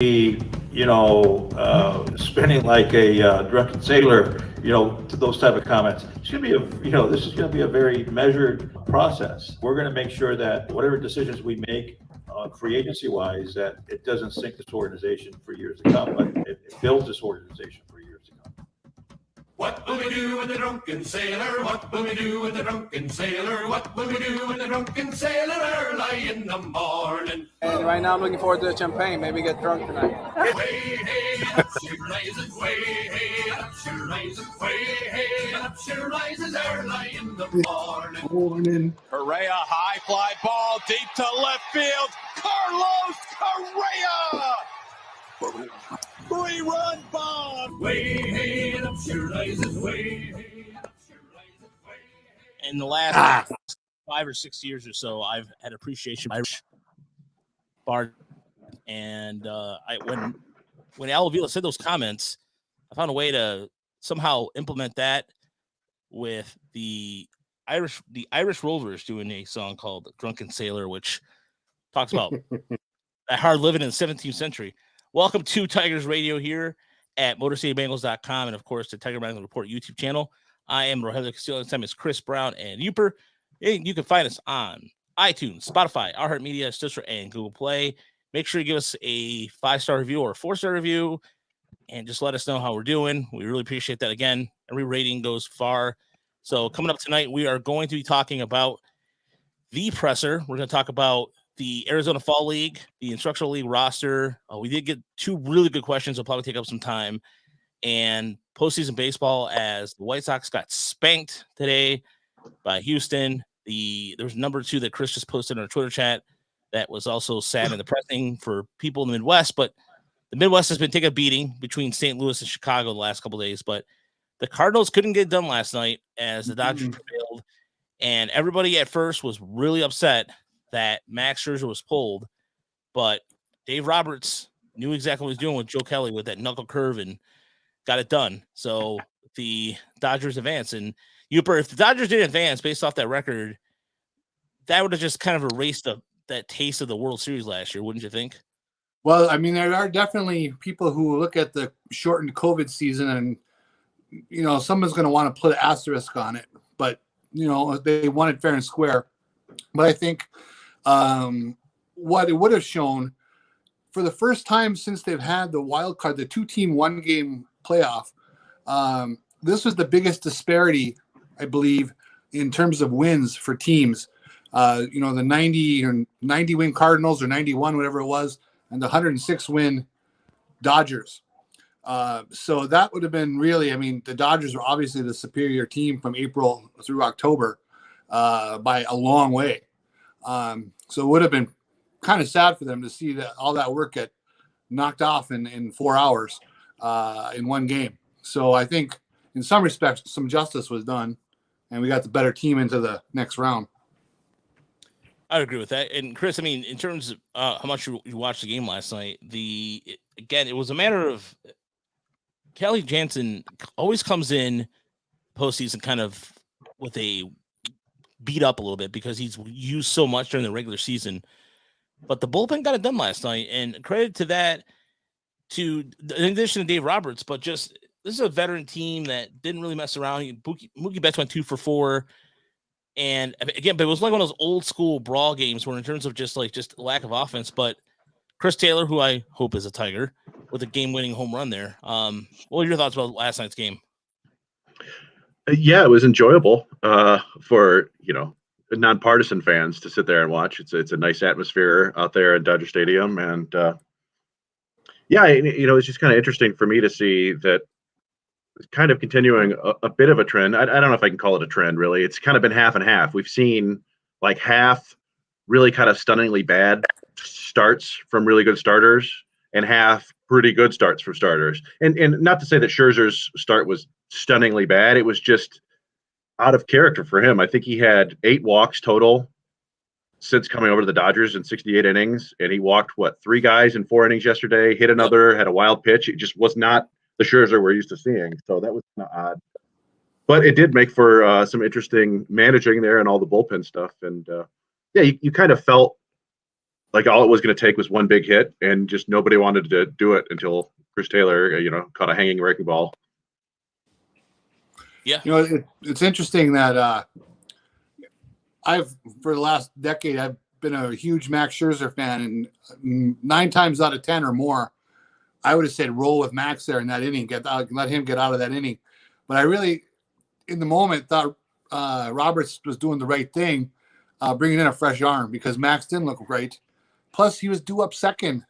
be, spinning like a drunken sailor, to those type of comments. It's going to be this is going to be a very measured process. We're going to make sure that whatever decisions we make, free agency wise, that it doesn't sink this organization for years to come, but it builds this organization for years to come. What will we do with the drunken sailor? What will we do with the drunken sailor? What will we do with the drunken sailor early in the morning? And right now I'm looking forward to the champagne. Maybe get drunk tonight. Way hey, up she rises. Way hey, up she rises. Way hey, up she rises early in the morning. Correa, high fly ball deep to left field. Carlos Correa! 3-run bomb. Way hey, up she rises. Way hey, up she rises. Way hey. In the last 5 or 6 years or so, I've had appreciation for Bart, and when Al Avila said those comments, I found a way to somehow implement that with the Irish Rovers doing a song called "Drunken Sailor," which talks about that hard living in the 17th century. Welcome to Tigers Radio here at MotorCityBengals.com and, of course, the Tiger Bengals Report YouTube channel. I am Rogelio Castillo. This time is Chris Brown and Uper. And you can find us on iTunes, Spotify, iHeartMedia, Stitcher, and Google Play. Make sure you give us a 5-star review or a 4-star review and just let us know how we're doing. We really appreciate that. Again, every rating goes far. So coming up tonight, we are going to be talking about the presser. We're going to talk about the Arizona Fall League, the Instructional League roster. We did get 2 really good questions. It'll probably take up some time. And postseason baseball, as the White Sox got spanked today by Houston. There's number 2 that Chris just posted in our Twitter chat that was also sad and depressing for people in the Midwest. But the Midwest has been taking a beating between St. Louis and Chicago the last couple of days. But the Cardinals couldn't get it done last night as the Dodgers prevailed. And everybody at first was really upset that Max Scherzer was pulled. But Dave Roberts knew exactly what he was doing with Joe Kelly with that knuckle curve and got it done. So the Dodgers advance. And Uper, if the Dodgers didn't advance based off that record, that would have just kind of erased that taste of the World Series last year, wouldn't you think? Well, I mean, there are definitely people who look at the shortened COVID season and, someone's going to want to put an asterisk on it. But, they won it fair and square. But I think what it would have shown, for the first time since they've had the wild card, the 2-team 1-game playoff, this was the biggest disparity, I believe, in terms of wins for teams. The 90 win Cardinals or 91, whatever it was, and the 106 win Dodgers. So that would have been really, the Dodgers were obviously the superior team from April through October by a long way. So it would have been kind of sad for them to see that all that work get knocked off in 4 hours in one game. So I think in some respects, some justice was done, and we got the better team into the next round. I agree with that. And Chris, in terms of how much you watched the game last night, it was a matter of Kelly Jansen always comes in postseason kind of with a beat up a little bit because he's used so much during the regular season. But the bullpen got it done last night, and credit to that, in addition to Dave Roberts, but just this is a veteran team that didn't really mess around. Mookie Betts went 2 for 4. And again, but it was like one of those old school brawl games where in terms of just lack of offense, but Chris Taylor, who I hope is a Tiger, with a game-winning home run there. What were your thoughts about last night's game? Yeah, it was enjoyable for, nonpartisan fans to sit there and watch. It's a nice atmosphere out there at Dodger Stadium. And it's just kind of interesting for me to see that kind of continuing a bit of a trend. I don't know if I can call it a trend, really. It's kind of been half and half. We've seen like half really kind of stunningly bad starts from really good starters and half pretty good starts from starters. And not to say that Scherzer's start was stunningly bad. It was just out of character for him. I think he had 8 walks total since coming over to the Dodgers in 68 innings. And he walked, 3 guys in 4 innings yesterday, hit another, had a wild pitch. It just was not the Scherzer we're used to seeing. So that was kind of odd. But it did make for some interesting managing there and all the bullpen stuff. And you kind of felt like all it was going to take was one big hit, and just nobody wanted to do it until Chris Taylor, caught a hanging wrecking ball. Yeah. It's interesting that for the last decade, I've been a huge Max Scherzer fan, and 9 times out of 10 or more, I would have said roll with Max there in that inning, let him get out of that inning. But I really, in the moment, thought Roberts was doing the right thing, bringing in a fresh arm, because Max didn't look great. Plus, he was due up second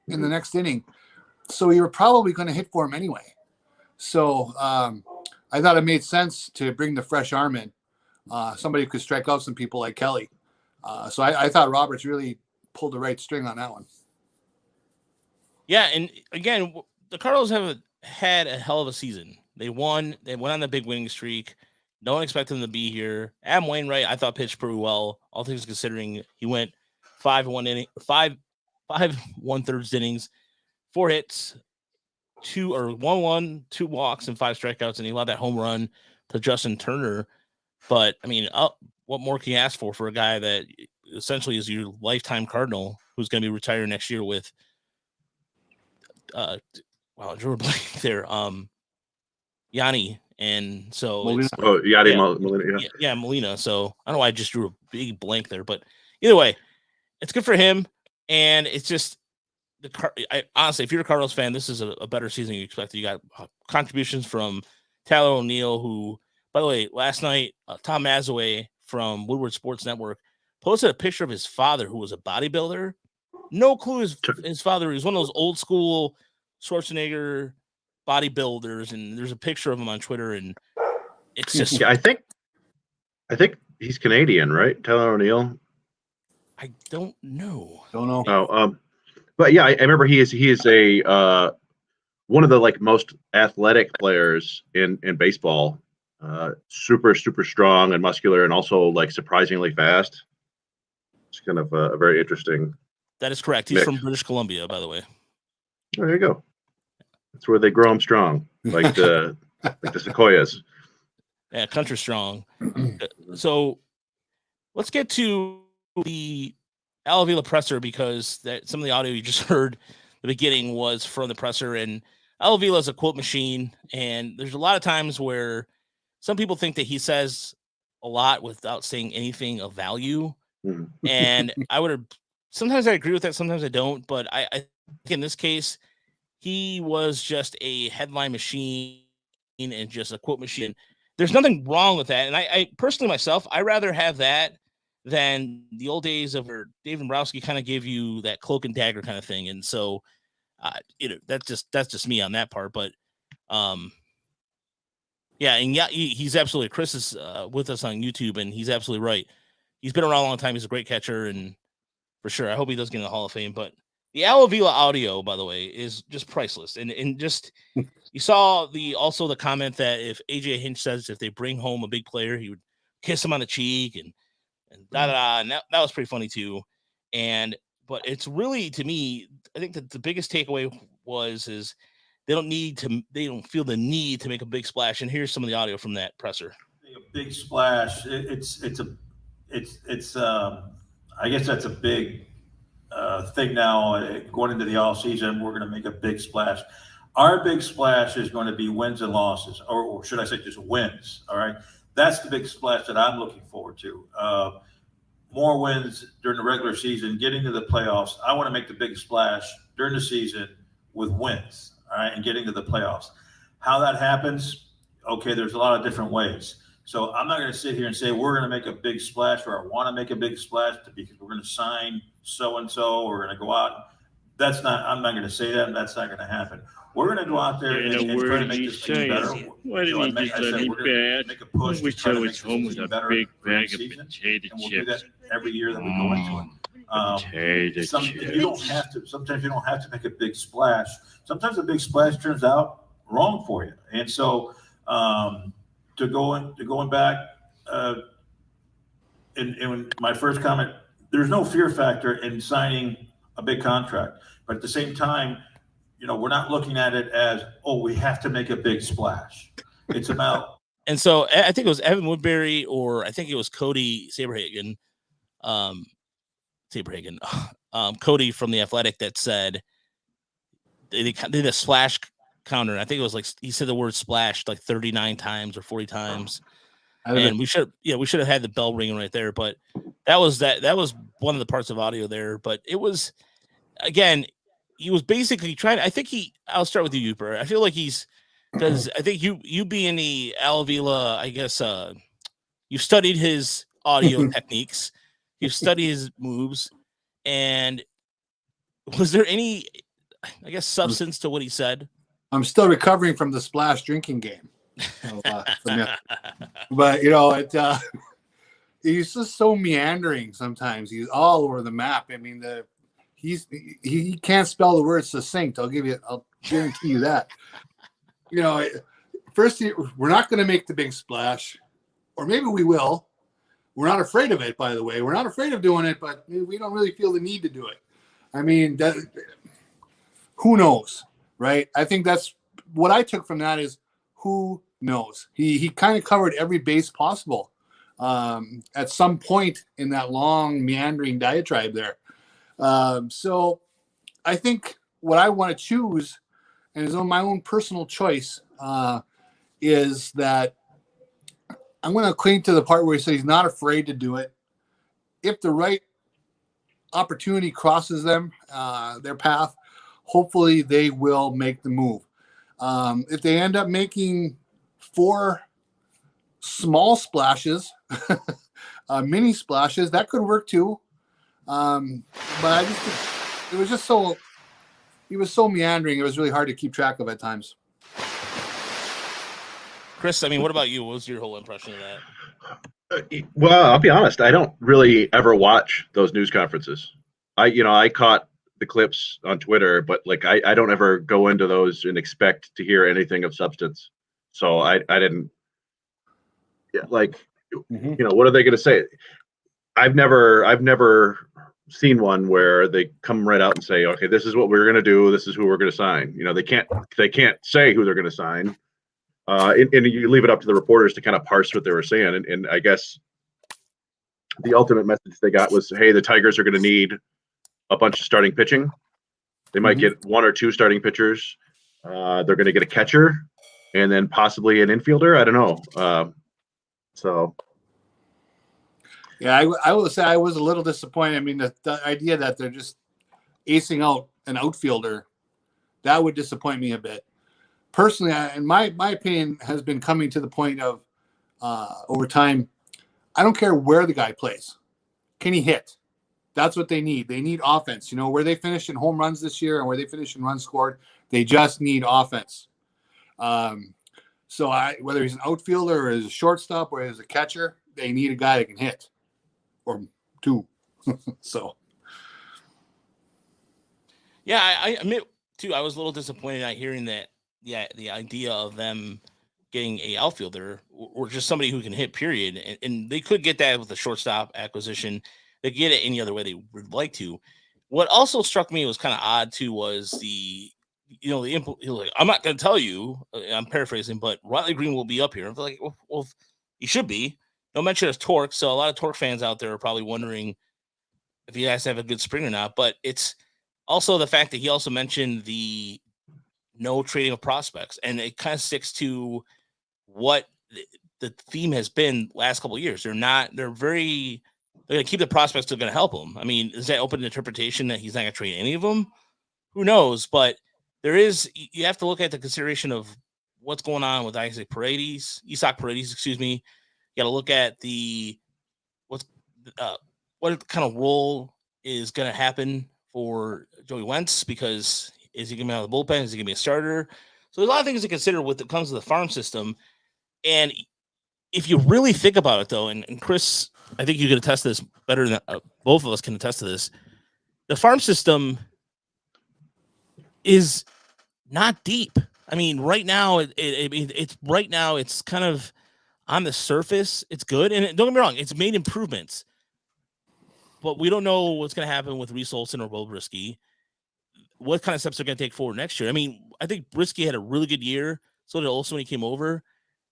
in the next inning, so you were probably going to hit for him anyway. So I thought it made sense to bring the fresh arm in, somebody who could strike out some people like Kelly. So I thought Roberts really pulled the right string on that one. Yeah, and again, the Cardinals have had a hell of a season. They won. They went on the big winning streak. No one expected them to be here. Adam Wainwright, I thought, pitched pretty well, all things considering. He went 5 1/3 innings, 4 hits, 1 2 walks, and 5 strikeouts, and he allowed that home run to Justin Turner. But I mean, what more can you ask for a guy that essentially is your lifetime Cardinal, who's going to be retiring next year with drew a blank there, Yanni, and so Molina. Molina. Yeah, Molina. So I don't know why I just drew a big blank there, but either way, it's good for him, and it's just honestly, if you're a Cardinals fan, this is a better season you expected. You got contributions from Tyler O'Neill, who, by the way, last night Tom Mazaway from Woodward Sports Network posted a picture of his father, who was a bodybuilder. No clue his father. He was one of those old school Schwarzenegger bodybuilders, and there's a picture of him on Twitter, and it's just. Yeah, I think he's Canadian, right? Tyler O'Neill. I don't know. Oh, but yeah, I remember he is a one of the most athletic players in baseball. Super strong and muscular, and also surprisingly fast. It's kind of a very interesting. That is correct. He's from British Columbia, by the way. Oh, there you go. That's where they grow them strong, like the sequoias. Yeah, country strong. So let's get to the Al Avila presser, because some of the audio you just heard at the beginning was from the presser, and Al Avila is a quote machine, and there's a lot of times where some people think that he says a lot without saying anything of value. Mm-hmm. And sometimes I agree with that, sometimes I don't, but I think in this case, he was just a headline machine and just a quote machine. There's nothing wrong with that. And I personally myself, I rather have that than the old days of where Dave Dombrowski kind of gave you that cloak and dagger kind of thing. And so, that's just me on that part. But, yeah, and yeah, he's absolutely. Chris is with us on YouTube, and he's absolutely right. He's been around a long time. He's a great catcher, and for sure, I hope he does get in the Hall of Fame. But the Al Avila audio, by the way, is just priceless. And just you saw the comment that if AJ Hinch says if they bring home a big player, he would kiss him on the cheek and da. And that was pretty funny too. But it's really, to me, I think that the biggest takeaway is they don't feel the need to make a big splash. And here's some of the audio from that presser. A big splash. I guess that's a big thing now. Going into the off season, we're going to make a big splash. Our big splash is going to be wins and losses, or should I say just wins? All right. That's the big splash that I'm looking forward to. More wins during the regular season, getting to the playoffs. I want to make the big splash during the season with wins. All right, and getting to the playoffs. How that happens, okay, there's a lot of different ways. So I'm not going to sit here and say we're going to make a big splash, or I want to make a big splash because we're going to sign so-and-so, or we're going to go out. I'm not going to say that, and that's not going to happen. We're going to go out there and try to make this team better. Why didn't he just let it bad? Make a push I wish to try I to was make this home team with a better big during bag the of season, potato and we'll do that chips. every year that we go into it. Sometimes you don't have to make a big splash. Sometimes a big splash turns out wrong for you. And so going back in my first comment, there's no fear factor in signing a big contract. But at the same time, we're not looking at it as, we have to make a big splash. It's about. And so I think it was Evan Woodbury, or I think it was Cody Saberhagen. Cody from The Athletic that said they did a splash counter. I think it was like he said the word splash like 39 times or 40 times. And we should have had the bell ringing right there. But that was one of the parts of audio there. But it was, again, he was basically trying. I'll start with you, Uper. I feel like because I think you being the Al Avila, I guess you've studied his audio techniques, you've studied his moves, and was there any, I guess, substance to what he said? I'm still recovering from the splash drinking game. But he's just so meandering sometimes. He's all over the map. I mean, he can't spell the word succinct. I'll guarantee you that. First, we're not going to make the big splash, or maybe we will. We're not afraid of it, by the way. We're not afraid of doing it, but we don't really feel the need to do it. I mean, who knows, right? I think that's what I took from that is who knows. He kind of covered every base possible at some point in that long meandering diatribe there. So I think what I want to choose, and is on my own personal choice, is that I'm going to cling to the part where he says he's not afraid to do it. If the right opportunity crosses them, their path, hopefully they will make the move. If they end up making 4 small splashes, mini splashes, that could work too. But he was so meandering. It was really hard to keep track of at times. Chris, I mean, what about you? What was your whole impression of that? Well, I'll be honest. I don't really ever watch those news conferences. I caught the clips on Twitter, but I don't ever go into those and expect to hear anything of substance. So I didn't what are they going to say? I've never seen one where they come right out and say, okay, this is what we're going to do. This is who we're going to sign. They can't say who they're going to sign. And you leave it up to the reporters to kind of parse what they were saying. And I guess the ultimate message they got was, hey, the Tigers are going to need a bunch of starting pitching. They might get 1 or 2 starting pitchers. They're going to get a catcher and then possibly an infielder. I don't know. Yeah, I will say I was a little disappointed. I mean, the idea that they're just acing out an outfielder, that would disappoint me a bit. Personally, and my opinion has been coming to the point of over time, I don't care where the guy plays. Can he hit? That's what they need. They need offense. Where they finished in home runs this year and where they finished in runs scored, they just need offense. So whether he's an outfielder or as a shortstop or as a catcher, they need a guy that can hit, or 2. So. Yeah, I admit too, I was a little disappointed at hearing that. Yeah, the idea of them getting a outfielder or just somebody who can hit, period. And they could get that with the shortstop acquisition. They could get it any other way they would like to. What also struck me was kind of odd too was I'm not going to tell you, I'm paraphrasing, but Riley Green will be up here. I'm like, well, he should be. No mention of Torque. So a lot of Torque fans out there are probably wondering if he has to have a good spring or not. But it's also the fact that he also mentioned the no trading of prospects, and it kind of sticks to what the theme has been last couple of years. They're going to keep the prospects. They're going to help them. I mean, is that open interpretation that he's not going to trade any of them? Who knows? But you have to look at the consideration of what's going on with Isaac Paredes, excuse me. You got to look at what kind of role is going to happen for Joey Wentz, because is he going to be out of the bullpen? Is he going to be a starter? So there's a lot of things to consider when it comes to the farm system. And if you really think about it, though, and Chris, I think you can attest to this better than both of us can attest to this. The farm system is not deep. I mean, right now, it's kind of on the surface. It's good, and don't get me wrong, it's made improvements. But we don't know what's going to happen with Reese Olson or Will Brisky. What kind of steps they're going to take forward next year. I mean, I think Brisky had a really good year. So did Olson when he came over.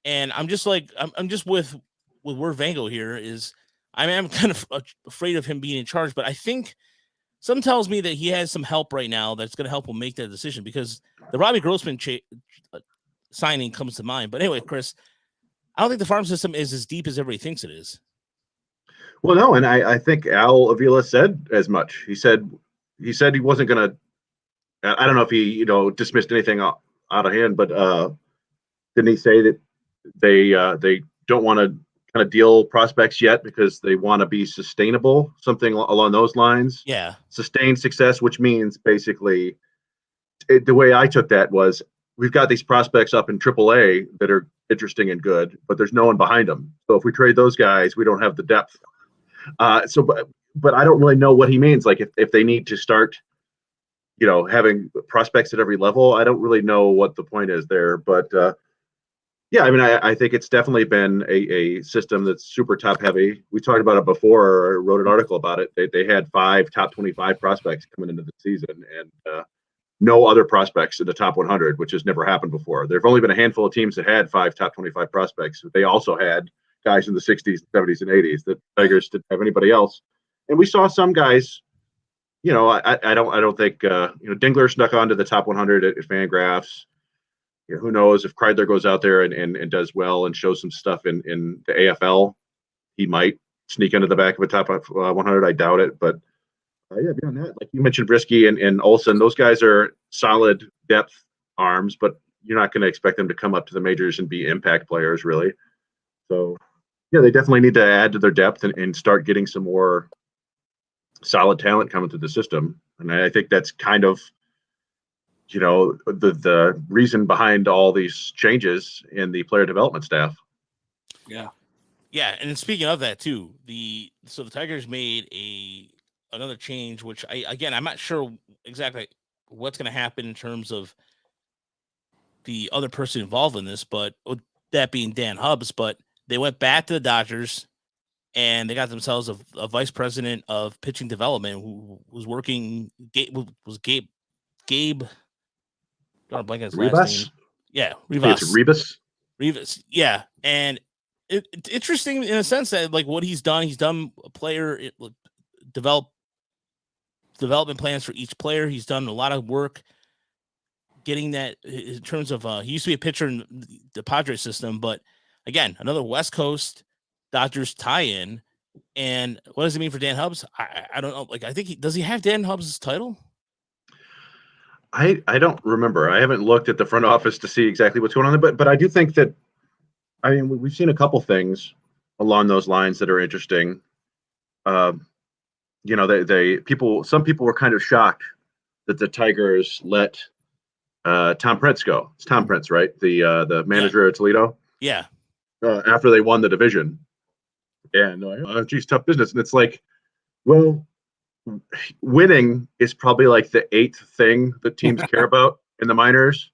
And I'm just I'm just with where Vango here is. I am kind of afraid of him being in charge, but I think Some tells me that he has some help right now that's going to help him make that decision, because the Robbie Grossman signing comes to mind. But anyway, Chris, I don't think the farm system is as deep as everybody thinks it is. Well, no, and I think Al Avila said as much. He said he wasn't going to. I don't know if he dismissed anything out of hand, but didn't he say that they don't want to kind of deal prospects yet because they want to be sustainable, something along those lines? Yeah. Sustained success, which means basically the way I took that was we've got these prospects up in AAA that are interesting and good, but there's no one behind them. So if we trade those guys, we don't have the depth. But I don't really know what he means. Like if they need to start, having prospects at every level, I don't really know what the point is there. But yeah, I mean, I think it's definitely been a system that's super top heavy. We talked about it before. I wrote an article about it. They had 5 top 25 prospects coming into the season, and no other prospects in the top 100, which has never happened before. There have only been a handful of teams that had 5 top 25 prospects. They also had guys in the 60s, 70s, and 80s. The Tigers didn't have anybody else. And we saw some guys, I don't think, Dingler snuck onto the top 100 at Fangraphs. Who knows if Kreidler goes out there and does well and shows some stuff in the AFL, he might sneak into the back of a top 100. I doubt it, but yeah, beyond that, like you mentioned, Brisky and Olsen, those guys are solid depth arms, but you're not going to expect them to come up to the majors and be impact players, really. So, yeah, they definitely need to add to their depth and start getting some more solid talent coming through the system. And I think that's kind of, the reason behind all these changes in the player development staff. Yeah. Yeah, and speaking of that too, the Tigers made another change, which I'm not sure exactly what's going to happen in terms of the other person involved in this, but that being Dan Hubbs. But they went back to the Dodgers and they got themselves a vice president of pitching development who was working. Gabe. I don't blank on his last name. Yeah, Rivas. It's Rebus. Rivas. Yeah, and it's interesting in a sense that like what he's done player development plans for each player. He's done a lot of work getting that in terms of he used to be a pitcher in the Padres system, but again, another West Coast Dodgers tie-in. And what does it mean for Dan Hubbs? I don't know. Like, I think does he have Dan Hubbs' title? I don't remember. I haven't looked at the front office to see exactly what's going on there, but I do think that, I mean, we've seen a couple things along those lines that are interesting. Some people were kind of shocked that the Tigers let Tom Prince go. It's Tom Prince, right? The manager at Toledo. Yeah. After they won the division, and geez, tough business. And it's like, well, winning is probably like the 8th thing that teams care about in the minors.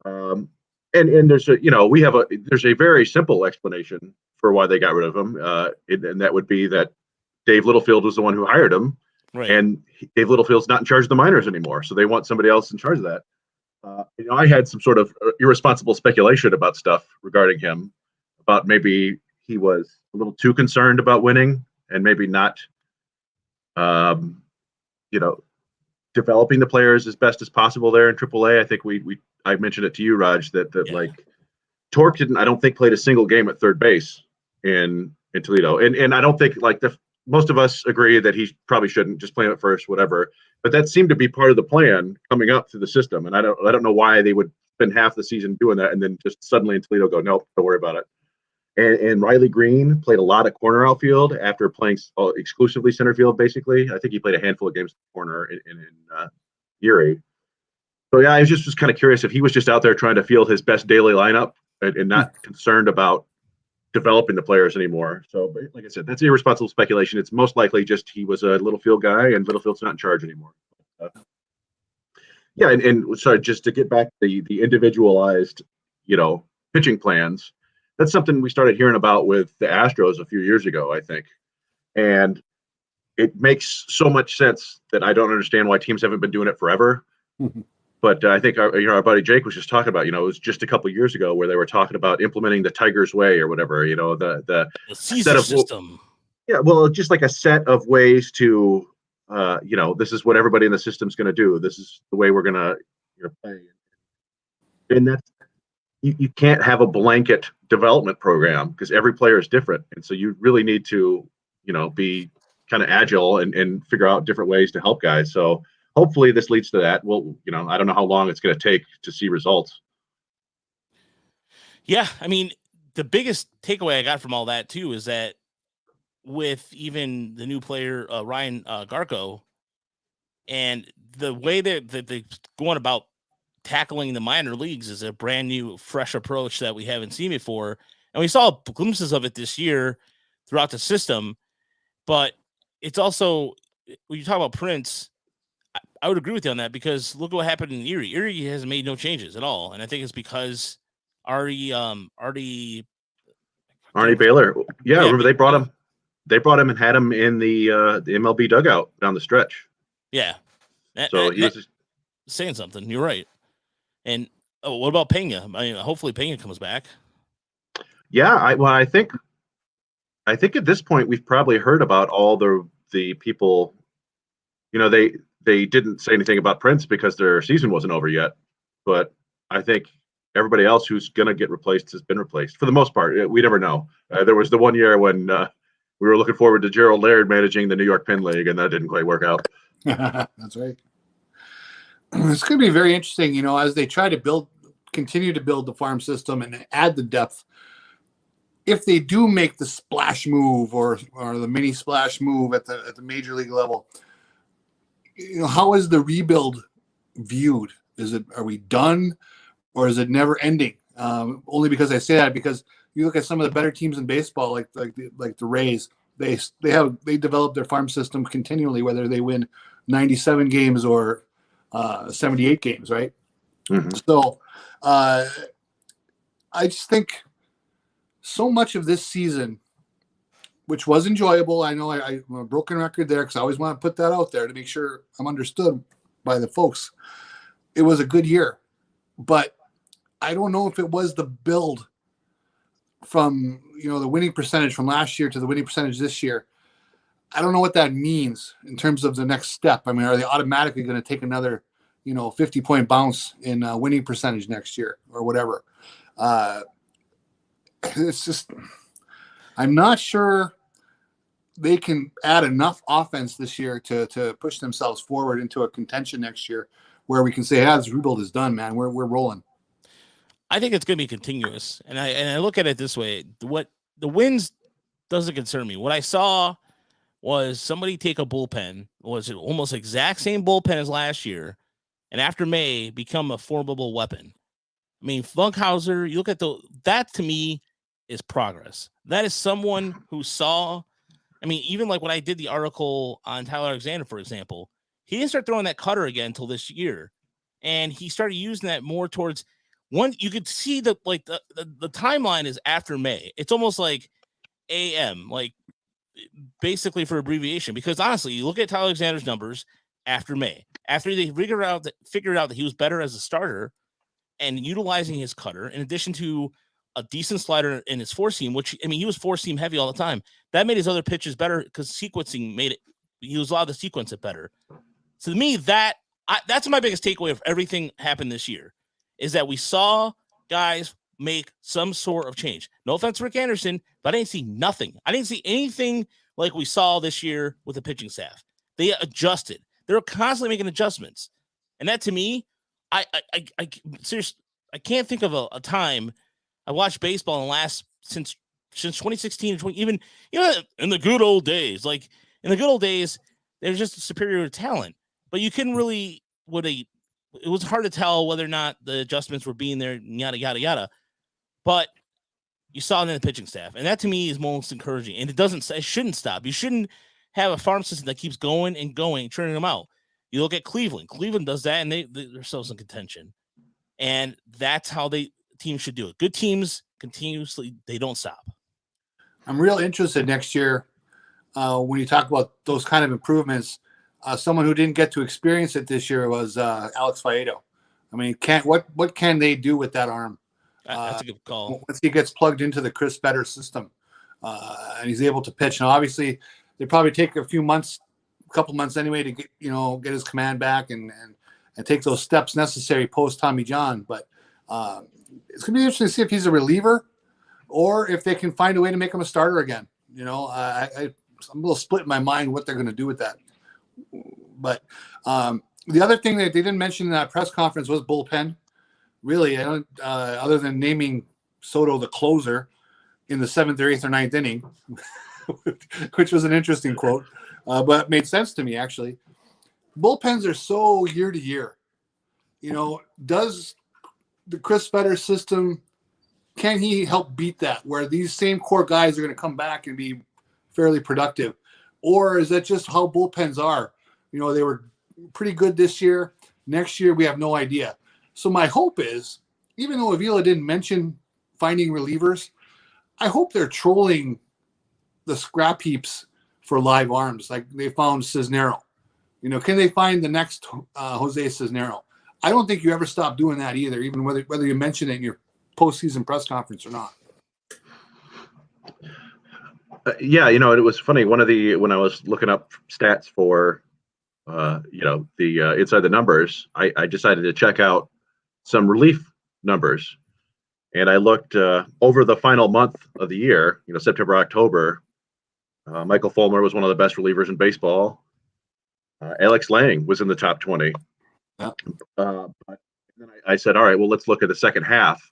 And there's there's a very simple explanation for why they got rid of him. And that would be that Dave Littlefield was the one who hired him. Right. And Dave Littlefield's not in charge of the minors anymore. So they want somebody else in charge of that. I had some sort of irresponsible speculation about stuff regarding him, about maybe he was a little too concerned about winning and maybe not developing the players as best as possible there in AAA. I think I mentioned it to you, Raj, that like Torque I don't think played a single game at third base in Toledo. And I don't think most of us agree that he probably shouldn't just play him at first, whatever. But that seemed to be part of the plan coming up through the system. And I don't know why they would spend half the season doing that and then just suddenly in Toledo go, nope, don't worry about it. And Riley Green played a lot of corner outfield after playing exclusively center field, basically. I think he played a handful of games in the corner in Erie. So, yeah, I was just kind of curious if he was just out there trying to field his best daily lineup and not concerned about developing the players anymore. So, but like I said, that's irresponsible speculation. It's most likely just he was a Littlefield guy and Littlefield's not in charge anymore. And sorry, just to get back to the individualized, pitching plans, that's something we started hearing about with the Astros a few years ago, I think. And it makes so much sense that I don't understand why teams haven't been doing it forever. But I think our buddy Jake was just talking about, it was just a couple of years ago where they were talking about implementing the Tigers way or whatever, the Caesar system. Yeah, well, just like a set of ways to this is what everybody in the system's going to do. This is the way we're going to play. And that's, you can't have a blanket development program because every player is different. And so you really need to, be kind of agile and figure out different ways to help guys. So hopefully this leads to that. Well, I don't know how long it's going to take to see results. Yeah. I mean, the biggest takeaway I got from all that too is that with even the new player, Ryan Garko, and the way that they're going about tackling the minor leagues is a brand new, fresh approach that we haven't seen before. And we saw glimpses of it this year throughout the system, but it's also, when you talk about Prince, I would agree with you on that because look at what happened in Erie. Erie has made no changes at all. And I think it's because Artie Baylor. Yeah. Remember they brought him and had him in the MLB dugout down the stretch. Yeah. So he was saying something. You're right. And what about Pena? I mean, hopefully Pena comes back. Yeah, I think at this point we've probably heard about all the people. They didn't say anything about Prince because their season wasn't over yet. But I think everybody else who's going to get replaced has been replaced for the most part. We never know. There was the one year when we were looking forward to Gerald Laird managing the New York Penn League, and that didn't quite work out. That's right. It's going to be very interesting, as they try to continue to build the farm system and add the depth. If they do make the splash move or the mini splash move at the major league level, how is the rebuild viewed? Are we done, or is it never ending? Only because I say that because you look at some of the better teams in baseball, like the Rays, they develop their farm system continually, whether they win 97 games or 78 games, right? Mm-hmm. So I just think so much of this season, which was enjoyable. I know I'm a broken record there because I always want to put that out there to make sure I'm understood by the folks. It was a good year, but I don't know if it was the build from, the winning percentage from last year to the winning percentage this year. I don't know what that means in terms of the next step. I mean, are they automatically going to take another, 50-point bounce in winning percentage next year or whatever? It's just, I'm not sure they can add enough offense this year to push themselves forward into a contention next year where we can say, this rebuild is done, man. We're rolling. I think it's going to be continuous. And I look at it this way. What the wins doesn't concern me. What I saw was somebody take a bullpen, was it almost exact same bullpen as last year, and after May become a formidable weapon. I mean, Funkhauser, you look at that to me is progress. That is someone who saw, even like when I did the article on Tyler Alexander, for example, he didn't start throwing that cutter again until this year. And he started using that more towards you could see the timeline is after May. It's almost like AM, like basically for abbreviation, because honestly, you look at Tyler Alexander's numbers after May, after they figured out that he was better as a starter and utilizing his cutter in addition to a decent slider in his four seam, which he was four seam heavy all the time. That made his other pitches better because sequencing made it. He was allowed to sequence it better. So to me, that's my biggest takeaway of everything happened this year is that we saw guys make some sort of change. No offense to Rick Anderson, but I didn't see nothing. I didn't see anything like we saw this year with the pitching staff. They adjusted. They were constantly making adjustments. And that to me, I seriously, I can't think of a time I watched baseball in the last since 2016 even in the good old days. Like in the good old days, there's just a superior talent, but you couldn't really it was hard to tell whether or not the adjustments were being there, yada yada yada. But you saw it in the pitching staff, and that to me is most encouraging. And it shouldn't stop. You shouldn't have a farm system that keeps going and going, turning them out. You look at Cleveland. Cleveland does that, and they're still in contention. And that's how teams should do it. Good teams continuously, they don't stop. I'm real interested next year when you talk about those kind of improvements. Someone who didn't get to experience it this year was Alex Faedo. What can they do with that arm? That's a good call. Once he gets plugged into the Chris Better system and he's able to pitch. Now, obviously, they probably take a couple months anyway to get his command back and take those steps necessary post Tommy John. But it's gonna be interesting to see if he's a reliever or if they can find a way to make him a starter again. I'm a little split in my mind what they're going to do with that. But the other thing that they didn't mention in that press conference was bullpen. Really, I don't, other than naming Soto the closer in the 7th or 8th or 9th inning, which was an interesting quote, but it made sense to me, actually. Bullpens are so year to year. Does the Chris Fetter system, can he help beat that, where these same core guys are going to come back and be fairly productive? Or is that just how bullpens are? They were pretty good this year. Next year, we have no idea. So my hope is, even though Avila didn't mention finding relievers, I hope they're trolling the scrap heaps for live arms, like they found Cisnero. Can they find the next Jose Cisnero? I don't think you ever stop doing that either, even whether you mention it in your postseason press conference or not. Yeah, it was funny. When I was looking up stats for, the inside the numbers, I decided to check out some relief numbers, and I looked over the final month of the year. September, October. Michael Fulmer was one of the best relievers in baseball. Alex Lang was in the top 20. Yeah. But then I said, all right, well, let's look at the second half.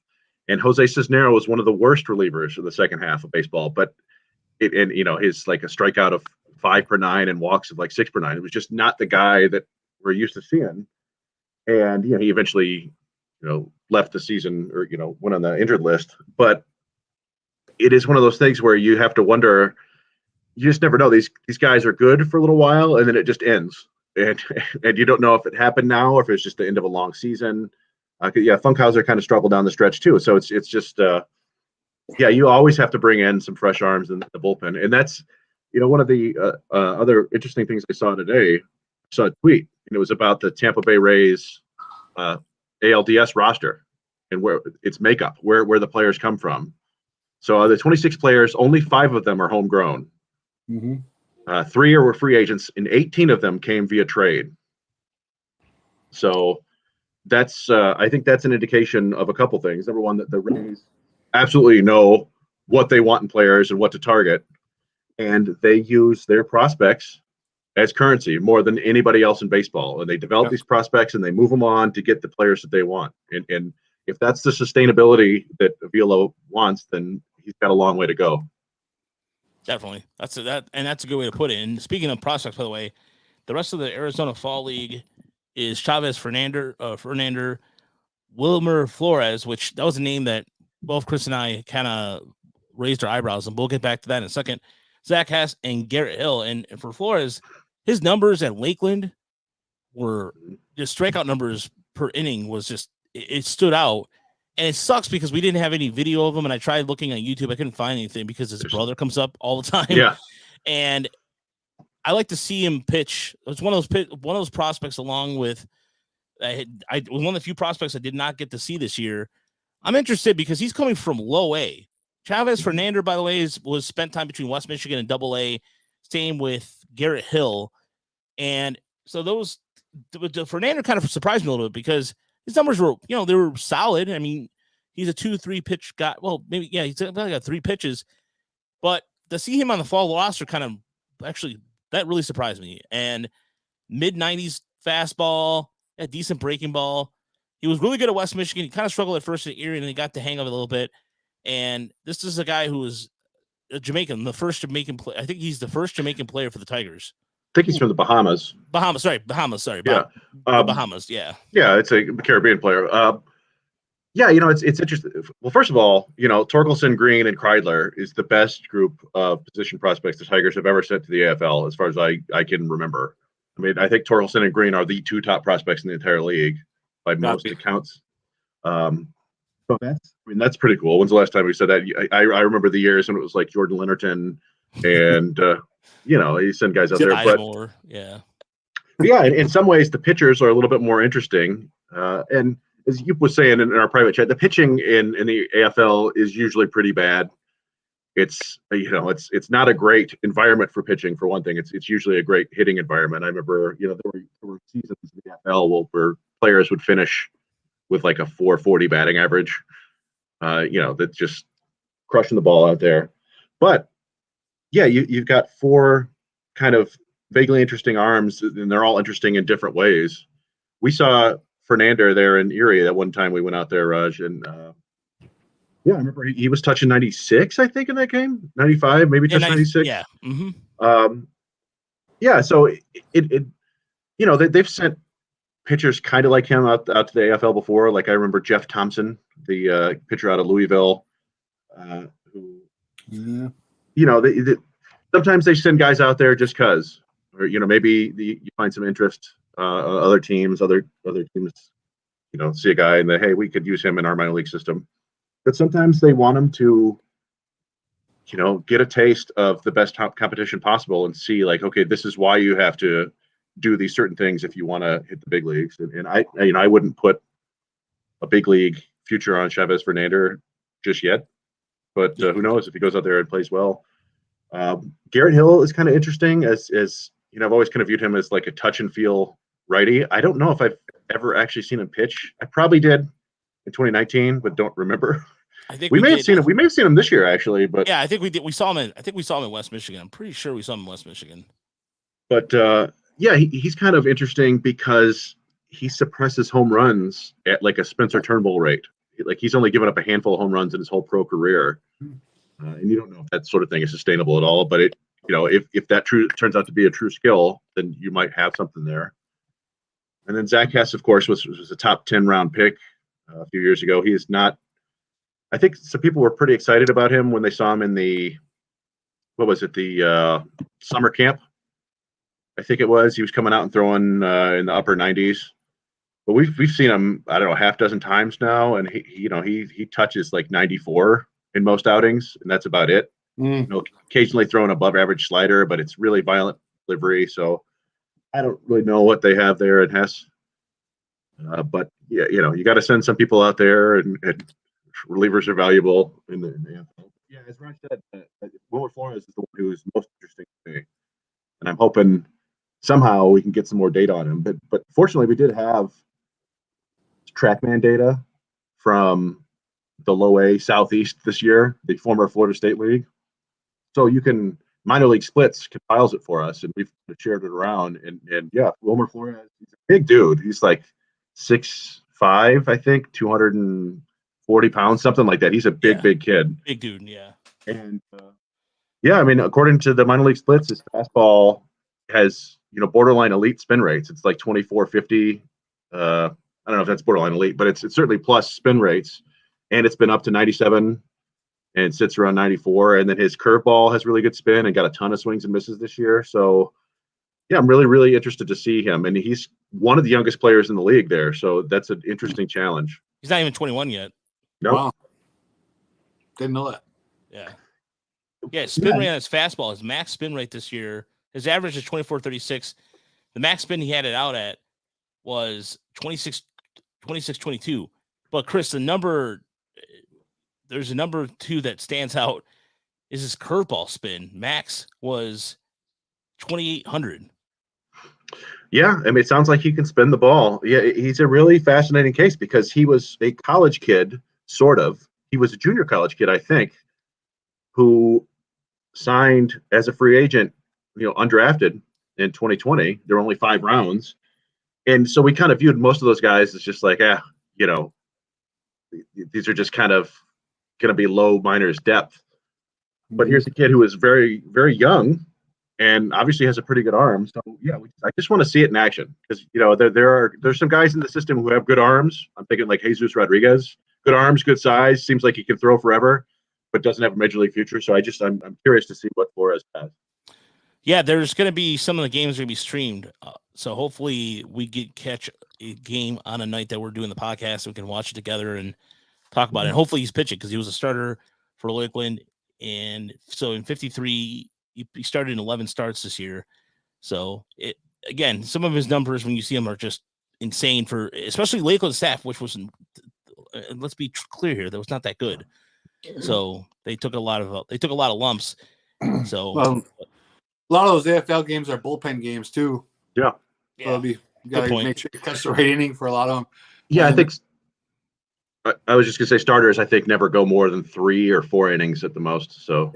And Jose Cisnero was one of the worst relievers in the second half of baseball. But his like a strikeout of 5 per 9 and walks of like 6 per 9. It was just not the guy that we're used to seeing. And he eventually, left the season or went on the injured list. But it is one of those things where you have to wonder. You just never know. These guys are good for a little while, and then it just ends. And you don't know if it happened now or if it's just the end of a long season. Funkhauser kind of struggled down the stretch too. So it's just you always have to bring in some fresh arms in the bullpen. And that's one of the other interesting things I saw today. I saw a tweet, and it was about the Tampa Bay Rays ALDS roster and where its makeup, where the players come from. So the 26 players, only 5 of them are homegrown. Mm-hmm. 3 were free agents, and 18 of them came via trade. So that's I think that's an indication of a couple things. Number one, that the Rays absolutely know what they want in players and what to target, and they use their prospects as currency more than anybody else in baseball. And they develop these prospects and they move them on to get the players that they want. And if that's the sustainability that Avila wants, then he's got a long way to go. Definitely. That's a good way to put it. And speaking of prospects, by the way, the rest of the Arizona Fall League is Chavez Fernander, Wilmer Flores, which that was a name that both Chris and I kind of raised our eyebrows, and we'll get back to that in a second. Zach Hess and Garrett Hill. And for Flores, his numbers at Lakeland were just strikeout numbers per inning was just, it stood out. And it sucks because we didn't have any video of him, and I tried looking on YouTube. I couldn't find anything because his brother comes up all the time. Yeah. And I like to see him pitch. It's one of those prospects, along with I was one of the few prospects I did not get to see this year. I'm interested because he's coming from low A. Chavez Fernander, by the way, was spent time between West Michigan and Double A. Same with Garrett Hill. And so Fernander kind of surprised me a little bit because his numbers were, they were solid. I mean, he's a 2-3 pitch guy. Well, maybe, yeah, he's only got 3 pitches. But to see him on the fall roster kind of actually, that really surprised me. And mid-90s fastball, a decent breaking ball. He was really good at West Michigan. He kind of struggled at first at Erie, and then he got the hang of it a little bit. And this is a guy who is a Jamaican, the first Jamaican player. I think he's the first Jamaican player for the Tigers. I think he's from the Bahamas. Bahamas. Yeah. The Bahamas. Yeah. Yeah, it's a Caribbean player. It's interesting. Well, first of all, Torkelson, Green, and Kreidler is the best group of position prospects the Tigers have ever sent to the AFL, as far as I can remember. I mean, I think Torkelson and Green are the 2 top prospects in the entire league by most accounts. So that's pretty cool. When's the last time we said that? I remember the years when it was like Jordan Linnerton and you send guys out there. But yeah, in some ways the pitchers are a little bit more interesting. And as you was saying in our private chat, the pitching in the AFL is usually pretty bad. it's it's not a great environment for pitching for one thing. It's usually a great hitting environment. I remember there were seasons in the NFL where players would finish with like a 440 batting average. That's just crushing the ball out there. But yeah, you've got four kind of vaguely interesting arms, and they're all interesting in different ways. We saw Fernander there in Erie that one time we went out there, Raj, and I remember he was touching 96, I think, in that game. 95, maybe touched 96. Yeah. Mm-hmm. So they've sent pitchers kind of like him out to the AFL before. Like I remember Jeff Thompson, the pitcher out of Louisville, who sometimes they send guys out there just because, or maybe you find some interest. Other teams, see a guy and hey, we could use him in our minor league system. But sometimes they want him to, get a taste of the best competition possible and see like, okay, this is why you have to do these certain things if you want to hit the big leagues. And I wouldn't put a big league future on Chavez Fernander just yet, but who knows if he goes out there and plays well. Garrett Hill is kind of interesting as I've always kind of viewed him as like a touch and feel righty. I don't know if I've ever actually seen him pitch. I probably did in 2019, but don't remember. I think we may have seen him. We may have seen him this year, actually. But yeah, I think we did. We saw him in West Michigan. I'm pretty sure we saw him in West Michigan. But he's kind of interesting because he suppresses home runs at like a Spencer Turnbull rate. Like he's only given up a handful of home runs in his whole pro career, and you don't know if that sort of thing is sustainable at all. But if that turns out to be a true skill, then you might have something there. And then Zach Hess, of course, was a top 10 round pick a few years ago. He is not. I think some people were pretty excited about him when they saw him in the summer camp. I think it was. He was coming out and throwing in the upper 90s. But we've seen him, I don't know, half dozen times now, and he touches like 94 in most outings, and that's about it. Occasionally throwing above average slider, but it's really violent delivery. So I don't really know what they have there at Hess. But yeah, you got to send some people out there, and relievers are valuable in the NFL. Yeah, as Raj said, Wilmer Flores is the one who is most interesting to me, and I'm hoping somehow we can get some more data on him. But fortunately, we did have TrackMan data from the Low A Southeast this year, the former Florida State League. So you can minor league splits compiles it for us, and we've shared it around. And yeah, Wilmer Flores, he's a big dude. He's like 6'5", I think, 240 pounds, something like that. He's a big kid. Big dude, yeah. And I mean, according to the minor league splits, his fastball has borderline elite spin rates. It's like 2450. I don't know if that's borderline elite, but it's certainly plus spin rates, and it's been up to 97 and sits around 94. And then his curveball has really good spin and got a ton of swings and misses this year. So yeah, I'm really, really interested to see him. And he's one of the youngest players in the league there. So that's an interesting challenge. He's not even 21 yet. No. Wow. Didn't know that. Yeah. Yeah, spin rate on his fastball, his max spin rate this year, his average is 24.36. The max spin he had it out at was 26.22. But Chris, there's a number two that stands out is his curveball spin. Max was 2,800. Yeah, I mean, it sounds like he can spin the ball. Yeah, he's a really fascinating case because he was a college kid, sort of. He was a junior college kid, I think, who signed as a free agent, undrafted in 2020. There were only 5 rounds. And so we kind of viewed most of those guys as just like, these are just kind of going to be low minors depth. But here's a kid who is very, very young and obviously has a pretty good arm. So yeah, I just want to see it in action because there's some guys in the system who have good arms. I'm thinking like Jesus Rodriguez, good arms, good size, seems like he can throw forever, but doesn't have a major league future. So I'm curious to see what Flores has. Yeah, there's going to be some of the games going to be streamed. So hopefully we catch a game on a night that we're doing the podcast. So we can watch it together and talk about it. And hopefully he's pitching because he was a starter for Lakeland. And so in 53, he started in 11 starts this year. So again, some of his numbers when you see them are just insane for especially Lakeland staff, which wasn't. Let's be clear here, that was not that good. So they took a lot of lumps. So Well, a lot of those AFL games are bullpen games too. Yeah. So it'll be, you got to point. make sure you catch the right inning for a lot of them. Yeah, I And- think I was just gonna say starters. I think never go more than 3 or 4 innings at the most. So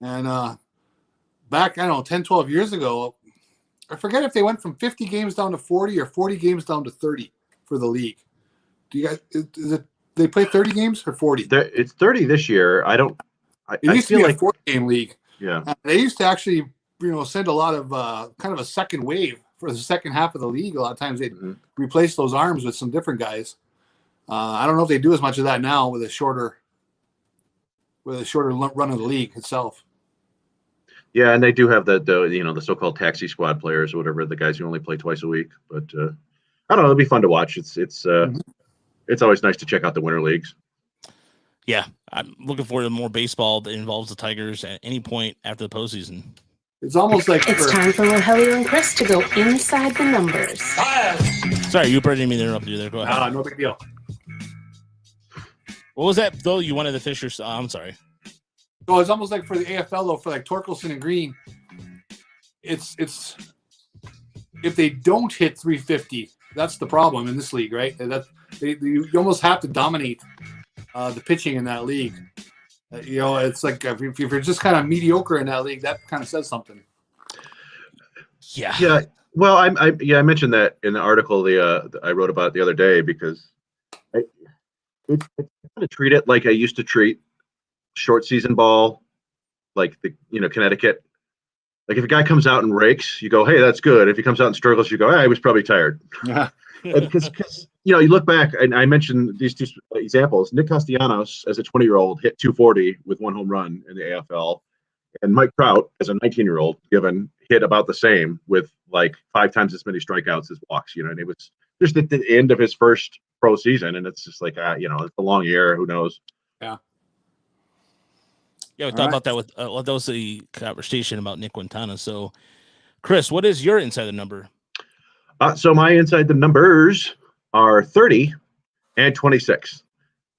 And back, I don't know, 10, 12 years ago, I forget if they went from 50 games down to 40 or 40 games down to 30 for the league. Do you guys, is it, they play 30 games or 40? it's 30 this year. I don't. It used to feel be like a 40-game league. yeah. They used to actually, send a lot of kind of a second wave for the second half of the league. A lot of times they'd Mhm. replace those arms with some different guys. I don't know if they do as much of that now with a shorter run of the league itself. Yeah, and they do have the so-called taxi squad players or whatever, the guys who only play twice a week. But I don't know, it'll be fun to watch. It's always nice to check out the winter leagues. yeah, I'm looking forward to more baseball that involves the Tigers at any point after the postseason. It's almost like It's time for Rogelio and Chris to go inside the numbers. Sorry, you didn't mean to interrupt you there. Go ahead. no big deal. What was that though? You wanted the Fishers? I'm sorry. So it's almost like for the AFL though, for like Torkelson and Green, it's if they don't hit 350, that's the problem in this league, right? You almost have to dominate the pitching in that league. It's like if you're just kind of mediocre in that league, that kind of says something. Yeah. Yeah. Well, I mentioned that in the article I wrote about the other day because I kind of treat it like I used to treat short season ball, like Connecticut. Like if a guy comes out and rakes, you go, hey, that's good. If he comes out and struggles, you go, hey, he was probably tired. Yeah. Because you look back, and I mentioned these two examples. Nick Castellanos, as a 20-year-old, hit 240 with 1 home run in the AFL, and Mike Trout, as a 19-year-old, hit about the same with like 5 times as many strikeouts as walks. And it was just at the end of his first pro season, and it's just like it's a long year. Who knows? Yeah. Yeah, we talked about that with that was the conversation about Nick Quintana. So, Chris, what is your insider number? So my inside the numbers are 30 and 26.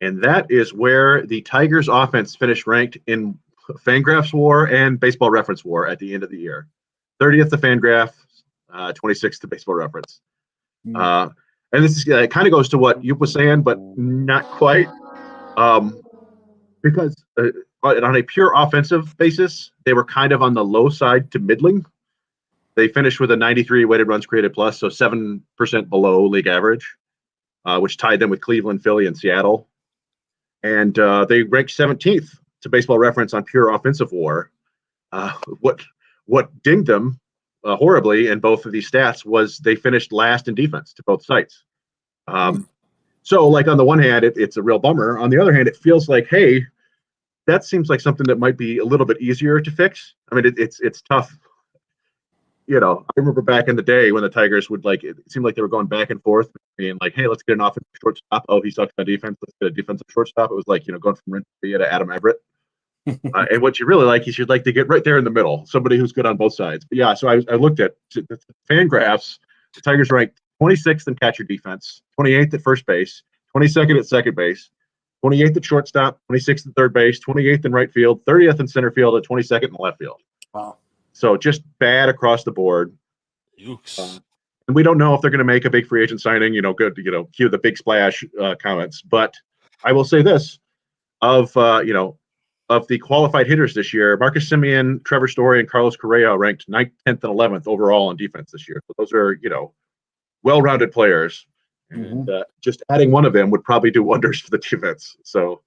And that is where the Tigers offense finished ranked in Fangraphs WAR and Baseball Reference WAR at the end of the year. 30th to Fangraph, 26th to Baseball Reference. And this is kind of goes to what you were saying, but not quite. Because on a pure offensive basis, they were kind of on the low side to middling. They finished with a 93 weighted runs created plus, so 7% below league average, which tied them with Cleveland, Philly, and Seattle. And they ranked 17th to Baseball Reference on pure offensive WAR. What dinged them horribly in both of these stats was they finished last in defense to both sites. So, like on the one hand, it's a real bummer. On the other hand, it feels like, hey, that seems like something that might be a little bit easier to fix. I mean, it's tough. I remember back in the day when the Tigers would it seemed like they were going back and forth, being like, hey, let's get an offensive shortstop. Oh, he sucks on defense. Let's get a defensive shortstop. It was like, going from Renteria to Adam Everett. And what you really like is you'd like to get right there in the middle, somebody who's good on both sides. But yeah, so I looked at the Fangraphs. The Tigers ranked 26th in catcher defense, 28th at first base, 22nd at second base, 28th at shortstop, 26th at third base, 28th in right field, 30th in center field, and 22nd in left field. Wow. So just bad across the board. Oops. And we don't know if they're going to make a big free agent signing, good, cue the big splash comments. But I will say this, of the qualified hitters this year, Marcus Semien, Trevor Story, and Carlos Correa ranked 9th, 10th, and 11th overall on defense this year. So those are, well-rounded players. And just adding one of them would probably do wonders for the defense. So,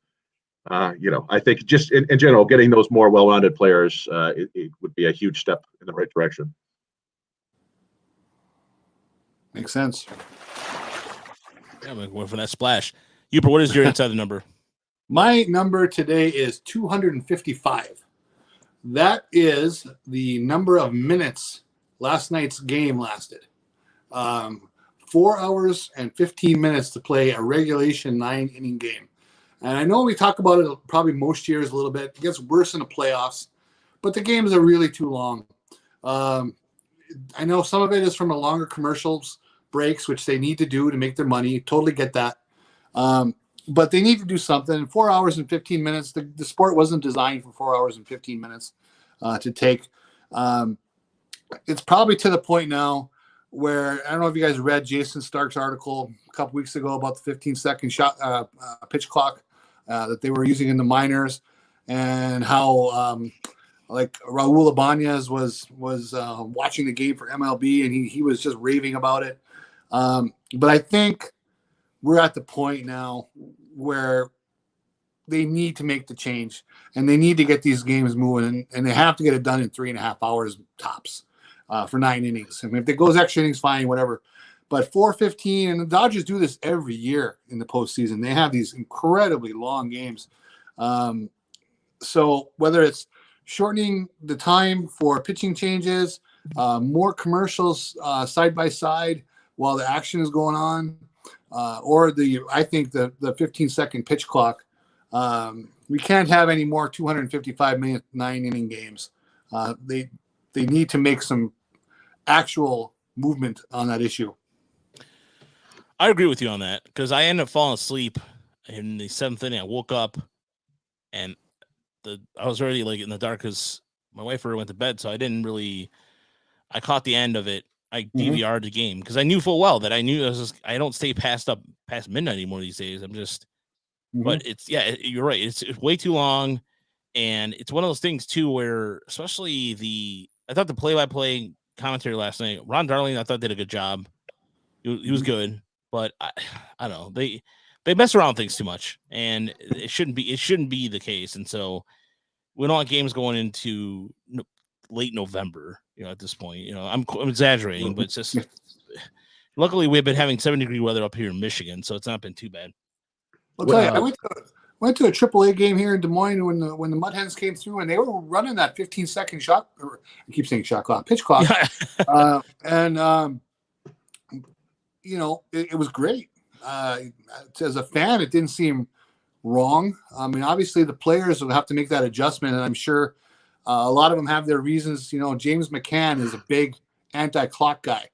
I think just in general, getting those more well-rounded players, it would be a huge step in the right direction. Makes sense. Yeah, I'm going for that splash. Uper, what is your insider number? My number today is 255. That is the number of minutes last night's game lasted. 4 hours and 15 minutes to play a regulation 9-inning game. And I know we talk about it probably most years a little bit. It gets worse in the playoffs, but the games are really too long. I know some of it is from the longer commercials breaks, which they need to do to make their money. Totally get that. but they need to do something. 4 hours and 15 minutes. The sport wasn't designed for 4 hours and 15 minutes to take. It's probably to the point now where I don't know if you guys read Jason Stark's article a couple weeks ago about the 15-second shot pitch clock that they were using in the minors, and how like Raul Ibanez was watching the game for MLB, and he was just raving about it. But I think we're at the point now where they need to make the change, and they need to get these games moving, and they have to get it done in 3.5 hours tops for 9 innings. I mean, if it goes extra innings, fine, whatever. But 4:15, and the Dodgers do this every year in the postseason. They have these incredibly long games. So whether it's shortening the time for pitching changes, more commercials side by side while the action is going on, or I think the 15-second pitch clock. We can't have any more 255-minute 9-inning games. They need to make some actual movement on that issue. I agree with you on that, because I ended up falling asleep in the 7th inning. I woke up and I was already like in the dark because my wife already went to bed, so I caught the end of it. I DVR'd the game because I knew full well that I don't stay past midnight anymore these days. I'm just, but you're right. It's way too long, and it's one of those things too where, especially I thought the play-by-play commentary last night, Ron Darling, I thought did a good job. He was good, but I don't know. They mess around with things too much, and it shouldn't be the case. And so we don't want games going into late November, at this point. I'm exaggerating, but it's just, luckily we've been having 70-degree weather up here in Michigan, so it's not been too bad. I'll tell you, I went to a AAA game here in Des Moines when the Mud Hens came through, and they were running that 15-second shot. Or I keep saying shot clock, pitch clock, it was great. As a fan, it didn't seem wrong. I mean, obviously the players will have to make that adjustment, and I'm sure a lot of them have their reasons. James McCann is a big anti-clock guy.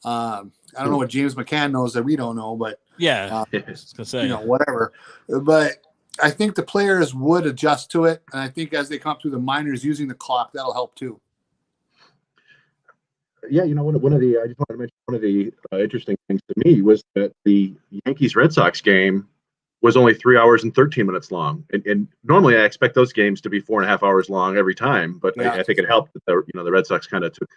I don't know what James McCann knows that we don't know, but I was gonna say, whatever. But I think the players would adjust to it, and I think as they come through the minors using the clock, that'll help too. Yeah, one of the I just wanted to mention one of the interesting things to me was that the Yankees-Red Sox game was only 3 hours and 13 minutes long, and normally I expect those games to be 4.5 hours long every time. But I think it helped that the Red Sox kind of took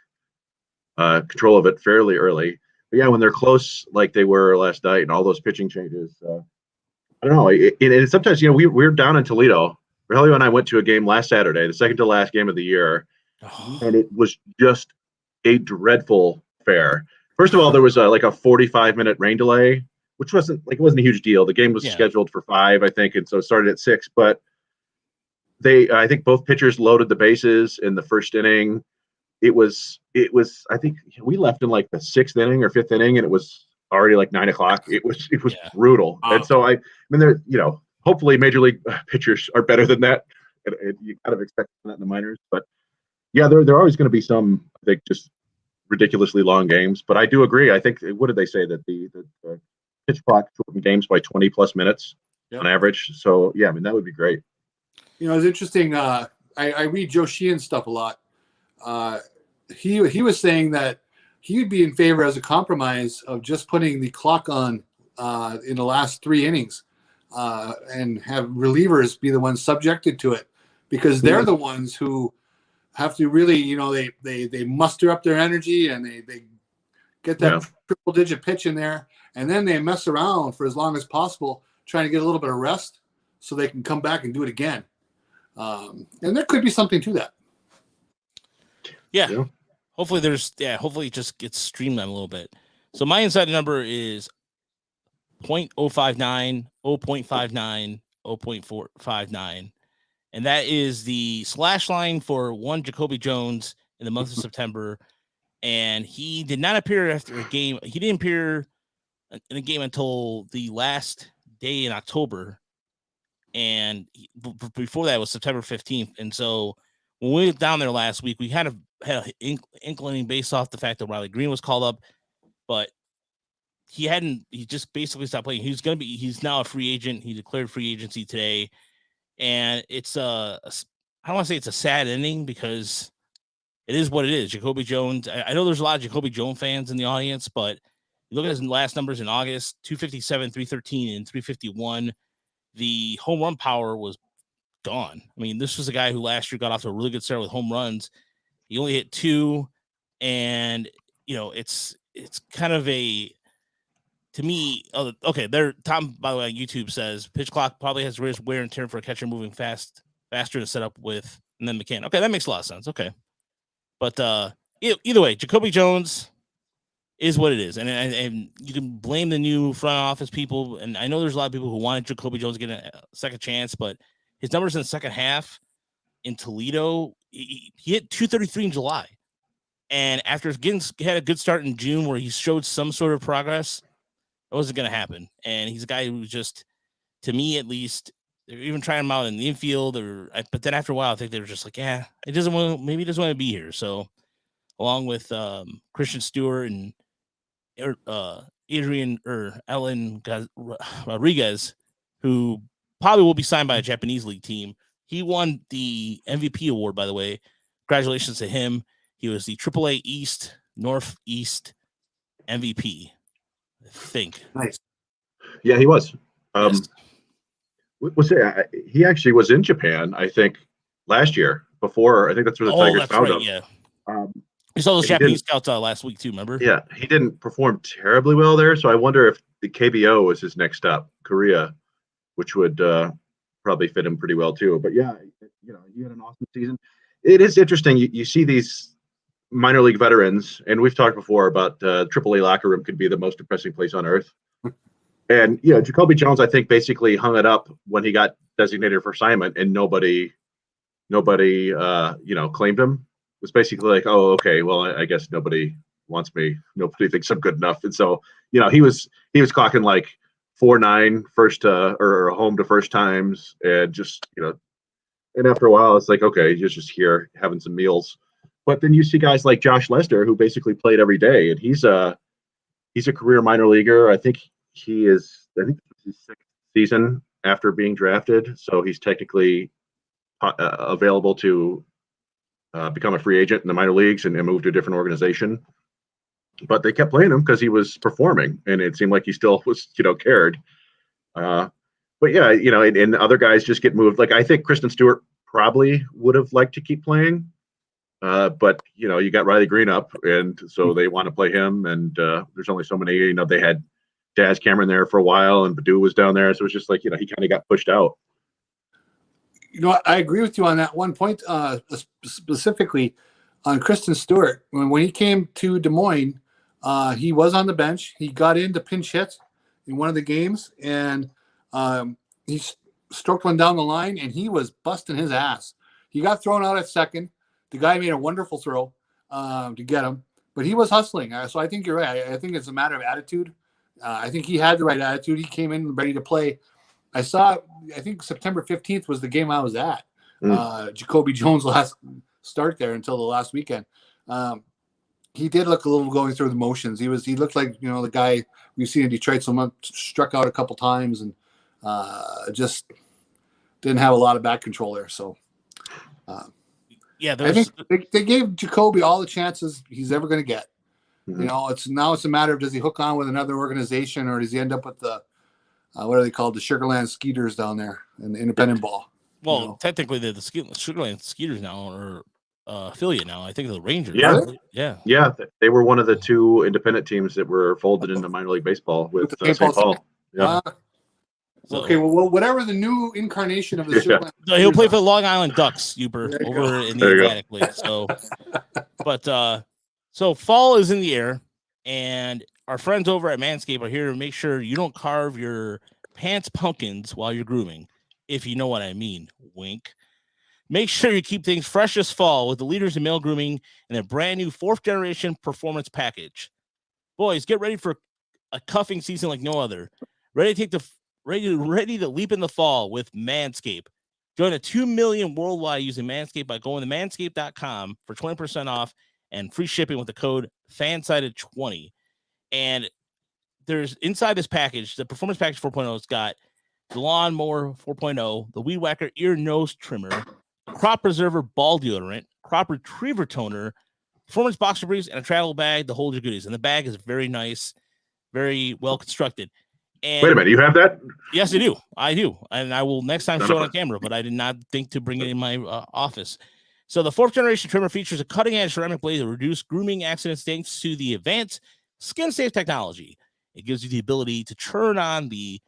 control of it fairly early. But yeah, when they're close like they were last night, and all those pitching changes, I don't know. And sometimes we're down in Toledo. Rogelio and I went to a game last Saturday, the second to last game of the year, and it was just a dreadful affair. First of all, there was a 45-minute rain delay, which wasn't a huge deal. The game was scheduled for 5, I think, and so it started at 6. But I think both pitchers loaded the bases in the first inning. It was. I think we left in the 6th inning or 5th inning, and it was already 9 o'clock. It was brutal. And so I mean, hopefully major league pitchers are better than that. And you kind of expect that in the minors, but yeah, there are always going to be some, I think, just ridiculously long games. But I do agree. I think, what did they say, that the pitch clock shortened games by 20+ minutes on average? So yeah, I mean, that would be great. It's interesting. I read Joe Sheehan's stuff a lot. He was saying that he would be in favor as a compromise of just putting the clock on in the last 3 innings and have relievers be the ones subjected to it, because they're the ones who have to really, they muster up their energy, and they get that triple-digit pitch in there, and then they mess around for as long as possible, trying to get a little bit of rest so they can come back and do it again. And there could be something to that. Yeah. Hopefully hopefully it just gets streamlined a little bit. So my inside number is 0.059, 0.59, 0.459. And that is the slash line for one Jacoby Jones in the month of September. And he did not appear after a game. He didn't appear in a game until the last day in October. And before that was September 15th. And so when we went down there last week, we had an inkling based off the fact that Riley Green was called up. But he just basically stopped playing. He's now a free agent. He declared free agency today. And it's I don't want to say it's a sad ending because it is what it is. Jacoby Jones. I know there's a lot of Jacoby Jones fans in the audience, but you look at his last numbers in August, 257, 313, and 351. The home run power was gone. I mean, this was a guy who last year got off to a really good start with home runs. He only hit 2, and it's kind of to me. Okay, Tom, by the way, on YouTube says pitch clock probably has wear and tear for a catcher moving faster to set up with, and then McCann. Okay, that makes a lot of sense. Okay, but either way, Jacoby Jones is what it is, and you can blame the new front office people. And I know there's a lot of people who wanted Jacoby Jones to get a second chance, but his numbers in the second half in Toledo, he hit 233 in July, and after had a good start in June where he showed some sort of progress, it wasn't going to happen. And he's a guy who just, to me at least, they're even trying him out in the infield, but then after a while, I think they were just like, yeah, maybe he doesn't want to be here. So, along with Christian Stewart and Ellen Rodriguez, who probably will be signed by a Japanese league team. He won the MVP award, by the way. Congratulations to him. He was the AAA East Northeast MVP, I think. Nice. Yeah, he was. Yes. He actually was in Japan, I think, last year. Before, I think that's where the Tigers found him. Yeah. We saw those Japanese scouts last week too. Remember? Yeah, he didn't perform terribly well there, so I wonder if the KBO is his next stop, Korea, which would probably fit him pretty well too. But yeah, he had an awesome season. It is interesting. You see these minor league veterans, and we've talked before about AAA locker room could be the most depressing place on earth. And Jacoby Jones, I think, basically hung it up when he got designated for assignment, and nobody claimed him. It was basically like, oh, okay, well, I guess nobody wants me. Nobody thinks I'm good enough. And so, he was clocking like 4.9 first or home to first times, and just and after a while, it's like, okay, he's just here having some meals. But then you see guys like Josh Lester, who basically played every day, and he's a career minor leaguer. I think this is his 6th season after being drafted, so he's technically available to become a free agent in the minor leagues and move to a different organization. But they kept playing him because he was performing, and it seemed like he still was, cared. But yeah, and other guys just get moved. Like, I think Kristen Stewart probably would have liked to keep playing, but you got Riley Green up, and so they want to play him. And there's only so many. They had Daz Cameron there for a while, and Badu was down there, so it was just like he kind of got pushed out. I agree with you on that one point, specifically on Kristen Stewart. When he came to Des Moines, he was on the bench. He got in to pinch hit in one of the games, and he stroked one down the line, and he was busting his ass. He got thrown out at second. The guy made a wonderful throw to get him, but he was hustling. So I think you're right. I think it's a matter of attitude. I think he had the right attitude. He came in ready to play. I think September 15th was the game I was at. Jacoby Jones' last start there until the last weekend. He did look a little going through the motions. He looked like, the guy we've seen in Detroit so much, struck out a couple times and just didn't have a lot of back control there. So yeah, I think they gave Jacoby all the chances he's ever going to get. Mm-hmm. It's a matter of, does he hook on with another organization, or does he end up with the what are they called? The Sugarland Skeeters down there in the independent ball. Well, technically, the Sugarland Skeeters now are affiliate now. I think the Rangers. Yeah. They were one of the 2 independent teams that were folded into minor league baseball with St. Paul. Yeah. Okay, well, whatever the new incarnation of the Sugarland. So he'll play for the Long Island Ducks, Uber, over in the Atlantic League. So, but so fall is in the air, and our friends over at Manscaped are here to make sure you don't carve your pants pumpkins while you're grooming, if you know what I mean. Wink. Make sure you keep things fresh this fall with the leaders in male grooming and their brand new 4th generation performance package. Boys, get ready for a cuffing season like no other. Ready to leap in the fall with Manscaped. Join the 2 million worldwide using Manscaped by going to manscaped.com for 20% off and free shipping with the code FANSIDED20. And there's inside this package, the Performance Package 4.0, it's got the Lawnmower 4.0, the Weed Whacker ear nose trimmer, Crop Preserver ball deodorant, Crop Retriever toner, Performance boxer briefs, and a travel bag to hold your goodies. And the bag is very nice, very well constructed. And Wait a minute, you have that? yes, I do, and I will next time show it on camera. But I did not think to bring it in my office. So the 4th generation trimmer features a cutting-edge ceramic blade to reduce grooming accidents thanks to the advanced skin-safe technology. It gives you the ability to turn on the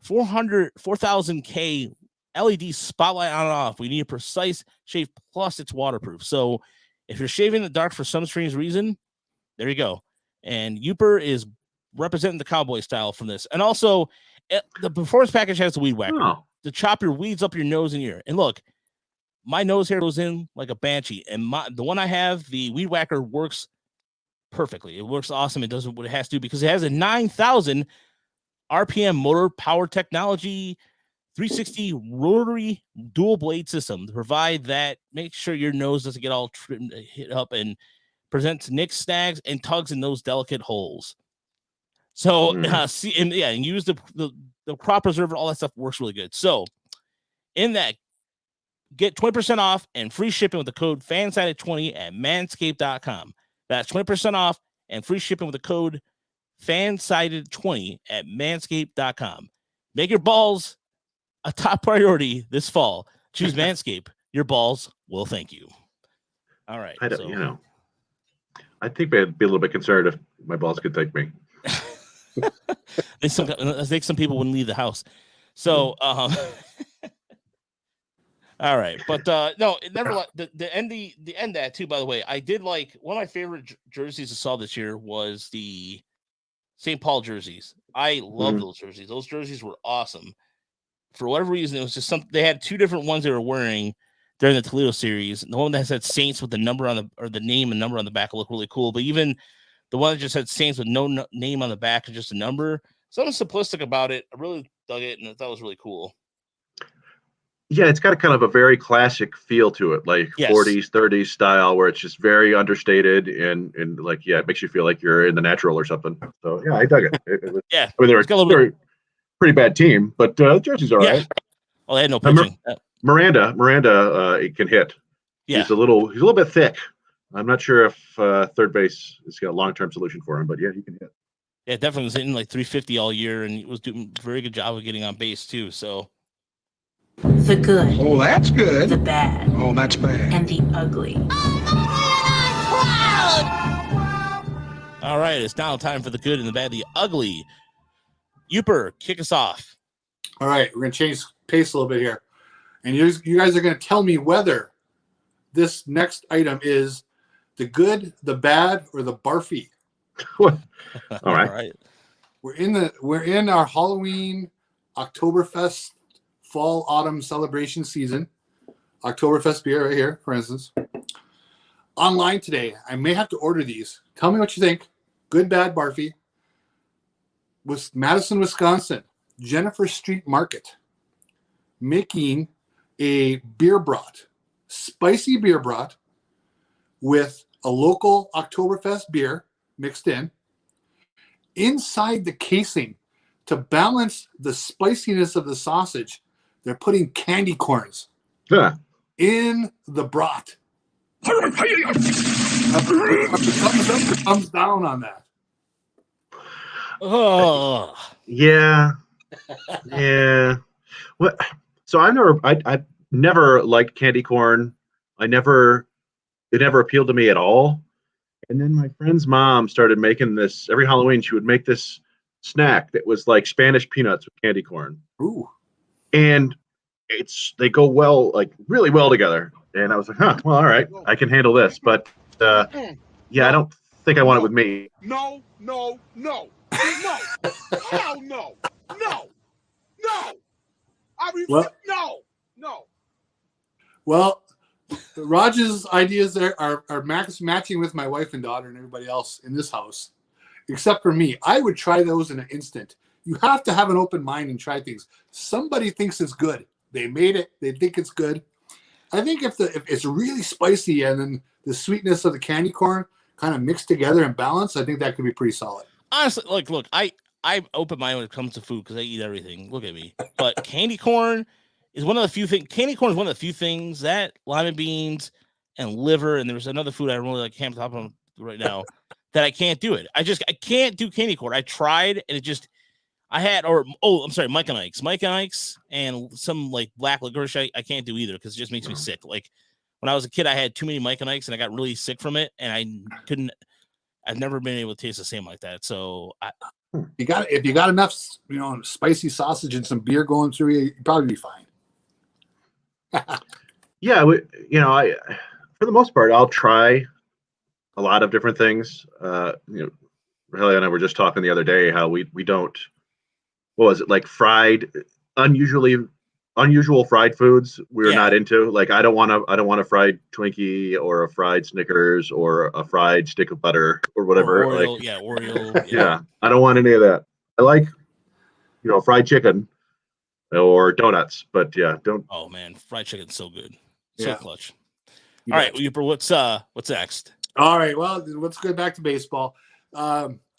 4000K LED spotlight on and off. We need a precise shave, plus it's waterproof. So if you're shaving in the dark for some strange reason, there you go. And Uper is representing the cowboy style from this. And also, the Performance Package has the Weed Whacker to chop your weeds up your nose and ear. And look, my nose hair goes in like a banshee, and the one I have, the Weed Whacker, works perfectly. It works awesome. It does what it has to do because it has a 9,000 RPM motor power technology, 360 rotary dual blade system to provide that. Make sure your nose doesn't get all trimmed, hit up, and presents nicks, snags, and tugs in those delicate holes. So and use the Crop Preserver. All that stuff works really good. So in that, get 20% off and free shipping with the code FANSIDED20 at manscaped.com. That's 20% off and free shipping with the code FANSIDED20 at manscaped.com. Make your balls a top priority this fall. Choose Manscaped. Your balls will thank you. All right. I think I'd be a little bit concerned if my balls could thank me. I think some people wouldn't leave the house. So, all right, but no, it never. The end that too. By the way, I did like one of my favorite jerseys I saw this year was the St. Paul jerseys. I love those jerseys. Those jerseys were awesome. For whatever reason, it was just something. They had 2 different ones they were wearing during the Toledo series. The one that said Saints with the number on the name and number on the back looked really cool. But even the one that just had Saints with no name on the back and just a number, something simplistic about it. I really dug it, and I thought it was really cool. Yeah, it's got a kind of a very classic feel to it, like 40s, 30s style, where it's just very understated and like, it makes you feel like you're in the natural or something. So yeah, I dug it. I mean, they're a pretty bad team, but jerseys are all right. Well, they had no pitching. Miranda, it can hit. Yeah, he's a little bit thick. I'm not sure if third base is got a long-term solution for him, but yeah, he can hit. Yeah, definitely was hitting like 350 all year, and he was doing a very good job of getting on base too. So. The good. Oh, that's good. The bad. Oh, that's bad. And the ugly. All right, it's now time for the good and the bad, the ugly. Uper, kick us off. All right, we're going to change pace a little bit here. And you guys are going to tell me whether this next item is the good, the bad, or the barfy. All right. We're in our Halloween Oktoberfest fall autumn celebration season. Oktoberfest beer right here, for instance. Online today, I may have to order these. Tell me what you think. Good, bad, barfy. With Madison, Wisconsin, Jennifer Street Market, making a beer brat, spicy beer brat with a local Oktoberfest beer mixed in. Inside the casing, to balance the spiciness of the sausage, they're putting candy corns in the brat. Thumbs up or thumbs down on that? Oh, yeah. What? So I never liked candy corn. It never appealed to me at all. And then my friend's mom started making this every Halloween. She would make this snack that was like Spanish peanuts with candy corn. Ooh. And they go well, like really well together. And I was like, well, all right, I can handle this. But I don't think I want it with me. No. Hell no. I refuse. No. Well, Raj's ideas are matching with my wife and daughter and everybody else in this house, except for me. I would try those in an instant. You have to have an open mind and try things. Somebody thinks it's good. They made it. They think it's good. I think if it's really spicy and then the sweetness of the candy corn kind of mixed together and balanced, I think that could be pretty solid. Honestly, look, I'm open-minded when it comes to food because I eat everything. Look at me. But candy corn is one of the few things. Candy corn is one of the few things that lima beans and liver, and there's another food I really like. Can't top on right now that I can't do it. I can't do candy corn. I tried, and it just I'm sorry, Mike and Ike's, and some like black licorice. I can't do either because it just makes me sick. Like when I was a kid, I had too many Mike and Ike's, and I got really sick from it, and I've never been able to taste the same like that. So if you got enough, spicy sausage and some beer going through you, you'd probably be fine. Yeah, I for the most part, I'll try a lot of different things. Raheli and I were just talking the other day how we don't. What was it, like fried, unusual fried foods we're not into. Like I don't want a fried Twinkie or a fried Snickers or a fried stick of butter or whatever. Or Oreo, Oreo. Yeah, I don't want any of that. I like, fried chicken or donuts, but don't. Oh man, fried chicken's so good, so Yeah. clutch. All right, Uber, what's next? All right, well, let's go back to baseball.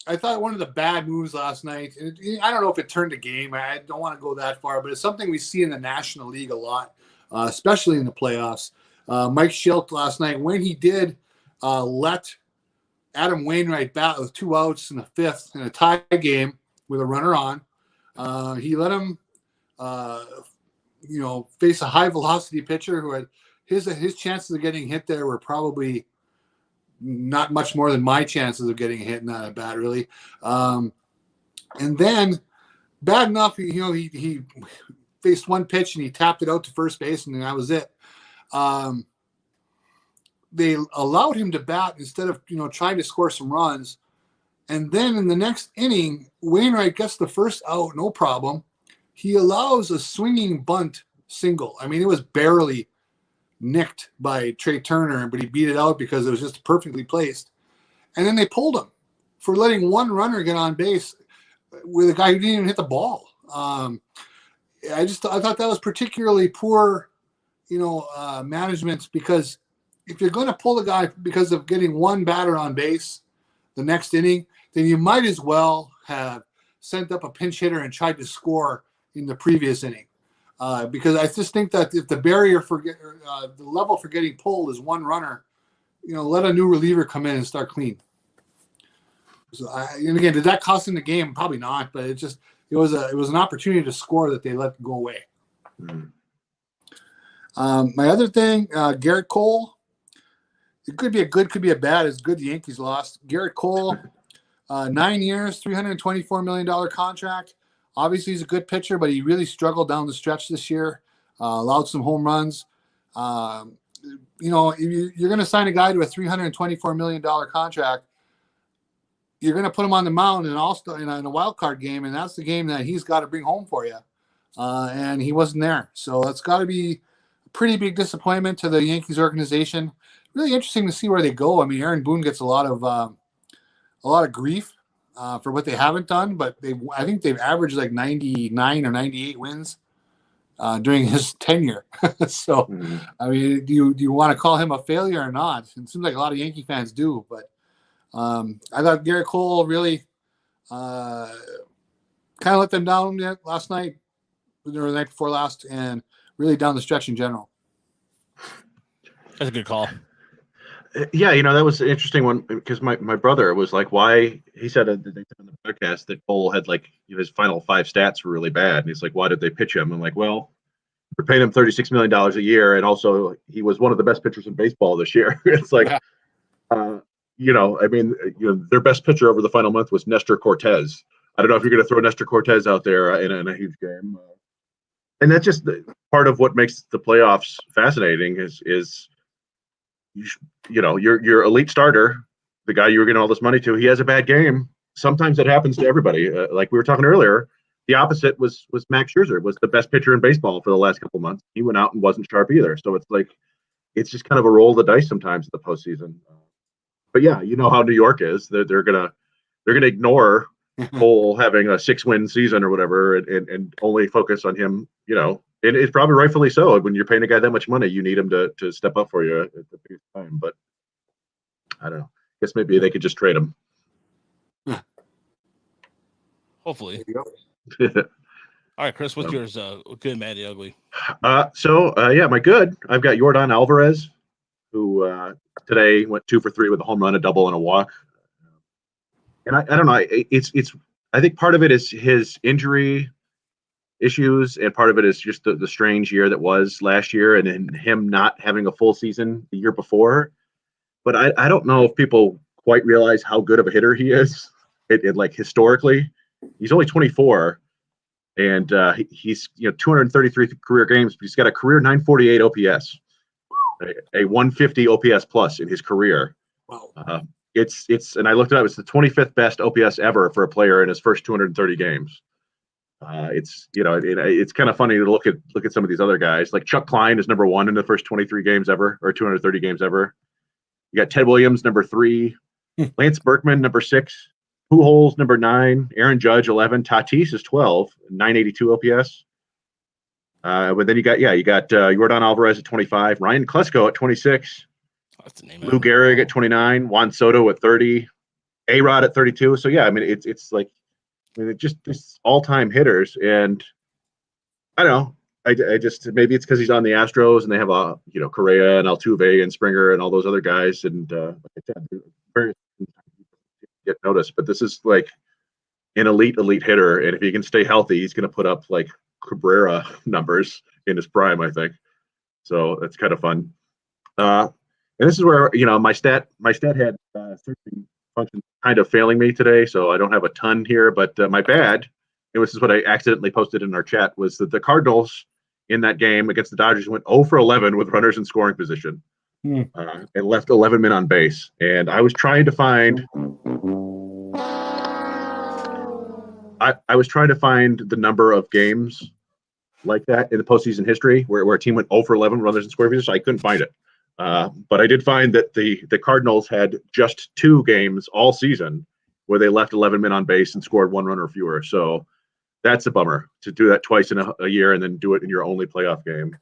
I thought one of the bad moves last night, I don't know if it turned a game. I don't want to go that far, but it's something we see in the National League a lot, especially in the playoffs. Mike Shildt last night, when he did let Adam Wainwright bat with 2 outs in the 5th in a tie game with a runner on, he let him, face a high velocity pitcher who had his chances of getting hit there were probably not much more than my chances of getting hit in that at bat, really. And then, bad enough, he faced one pitch and he tapped it out to first base, and that was it. They allowed him to bat instead of trying to score some runs. And then in the next inning, Wainwright gets the first out, no problem. He allows a swinging bunt single. I mean, it was barely nicked by Trey Turner, but he beat it out because it was just perfectly placed. And then they pulled him for letting one runner get on base with a guy who didn't even hit the ball. I thought that was particularly poor, management, because if you're going to pull a guy because of getting one batter on base the next inning, then you might as well have sent up a pinch hitter and tried to score in the previous inning. Because I just think that if the barrier for the level for getting pulled is one runner, let a new reliever come in and start clean. So and again, did that cost him the game? Probably not, but it was an opportunity to score that they let go away. My other thing, Garrett Cole. It could be a good, could be a bad. It's good the Yankees lost. Garrett Cole, 9 years, $324 million contract. Obviously, he's a good pitcher, but he really struggled down the stretch this year. Allowed some home runs. If you're going to sign a guy to a $324 million contract, you're going to put him on the mound in a wild card game, and that's the game that he's got to bring home for you. And he wasn't there, so that's got to be a pretty big disappointment to the Yankees organization. Really interesting to see where they go. I mean, Aaron Boone gets a lot of grief for what they haven't done, but I think they've averaged like 99 or 98 wins during his tenure. So, I mean, do you want to call him a failure or not? It seems like a lot of Yankee fans do, but I thought Garrett Cole really kind of let them down last night, or the night before last, and really down the stretch in general. That's a good call. Yeah, that was an interesting one because my brother was like, why? He said that they said on the podcast that Cole had his final 5 stats were really bad. And he's like, why did they pitch him? I'm like, well, we're paying him $36 million a year. And also he was one of the best pitchers in baseball this year. It's like, their best pitcher over the final month was Nestor Cortez. I don't know if you're going to throw Nestor Cortez out there in a huge game. And that's just part of what makes the playoffs fascinating is your elite starter, the guy you were getting all this money to, he has a bad game. Sometimes it happens to everybody. Like we were talking earlier, the opposite was Max Scherzer, was the best pitcher in baseball for the last couple months. He went out and wasn't sharp either. So it's just kind of a roll of the dice sometimes in the postseason. But yeah, you know how New York is. They're gonna ignore Cole having a 6-win season or whatever, and only focus on him. And it's probably rightfully so. When you're paying a guy that much money, you need him to step up for you at the biggest time. But I don't know. I guess maybe they could just trade him. Hopefully. There you go. All right, Chris, what's yours? Good, bad, the ugly. My good. I've got Yordan Alvarez, who today went 2 for 3 with a home run, a double, and a walk. And I don't know. It's. I think part of it is his injury issues, and part of it is just the strange year that was last year, and then him not having a full season the year before. But I don't know if people quite realize how good of a hitter he is. Like historically, he's only 24. And he's 233 career games, but he's got a career 948 OPS, a 150 OPS plus in his career. Wow. It's and I looked it up. It's the 25th best OPS ever for a player in his first 230 games. It's kind of funny to look at some of these other guys. Like Chuck Klein is number 1 in the first 23 games ever, or 230 games ever. You got Ted Williams number 3, Lance Berkman number 6. Pujols number 9, Aaron Judge 11, Tatis is 12, 982 OPS. But then you got Yordan Alvarez at 25, Ryan Klesko at 26, Lou Gehrig at 29, Juan Soto at 30, A-Rod at 32. So yeah, I mean it's like just all-time hitters, and I don't know. I just maybe it's because he's on the Astros and they have Correa and Altuve and Springer and all those other guys, and like I said, very get noticed, but this is like an elite hitter, and if he can stay healthy, he's going to put up like Cabrera numbers in his prime, I think. So that's kind of fun. And this is where my stat had searching function kind of failing me today, so I don't have a ton here. But my bad, and this is what I accidentally posted in our chat, was that the Cardinals in that game against the Dodgers went 0 for 11 with runners in scoring position. And left 11 men on base. And I was trying to find the number of games like that in the postseason history where a team went 0 for 11 runners in scoring position. I couldn't find it. But I did find that the Cardinals had just 2 games all season where they left 11 men on base and scored 1 run or fewer. So that's a bummer to do that twice in a year and then do it in your only playoff game.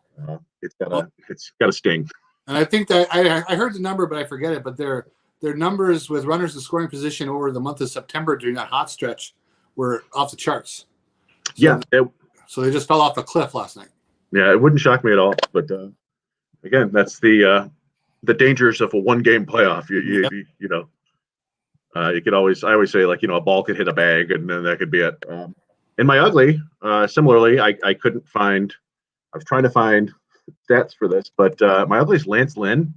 It's got a sting. And I think that I heard the number, but I forget it. But their numbers with runners in scoring position over the month of September during that hot stretch were off the charts. So they just fell off a cliff last night. Yeah, it wouldn't shock me at all. But again, that's the dangers of a 1-game playoff. You could always, I always say, like, a ball could hit a bag and then that could be it. In my ugly, similarly, I couldn't find. I was trying to find stats for this, but my ugly is Lance Lynn,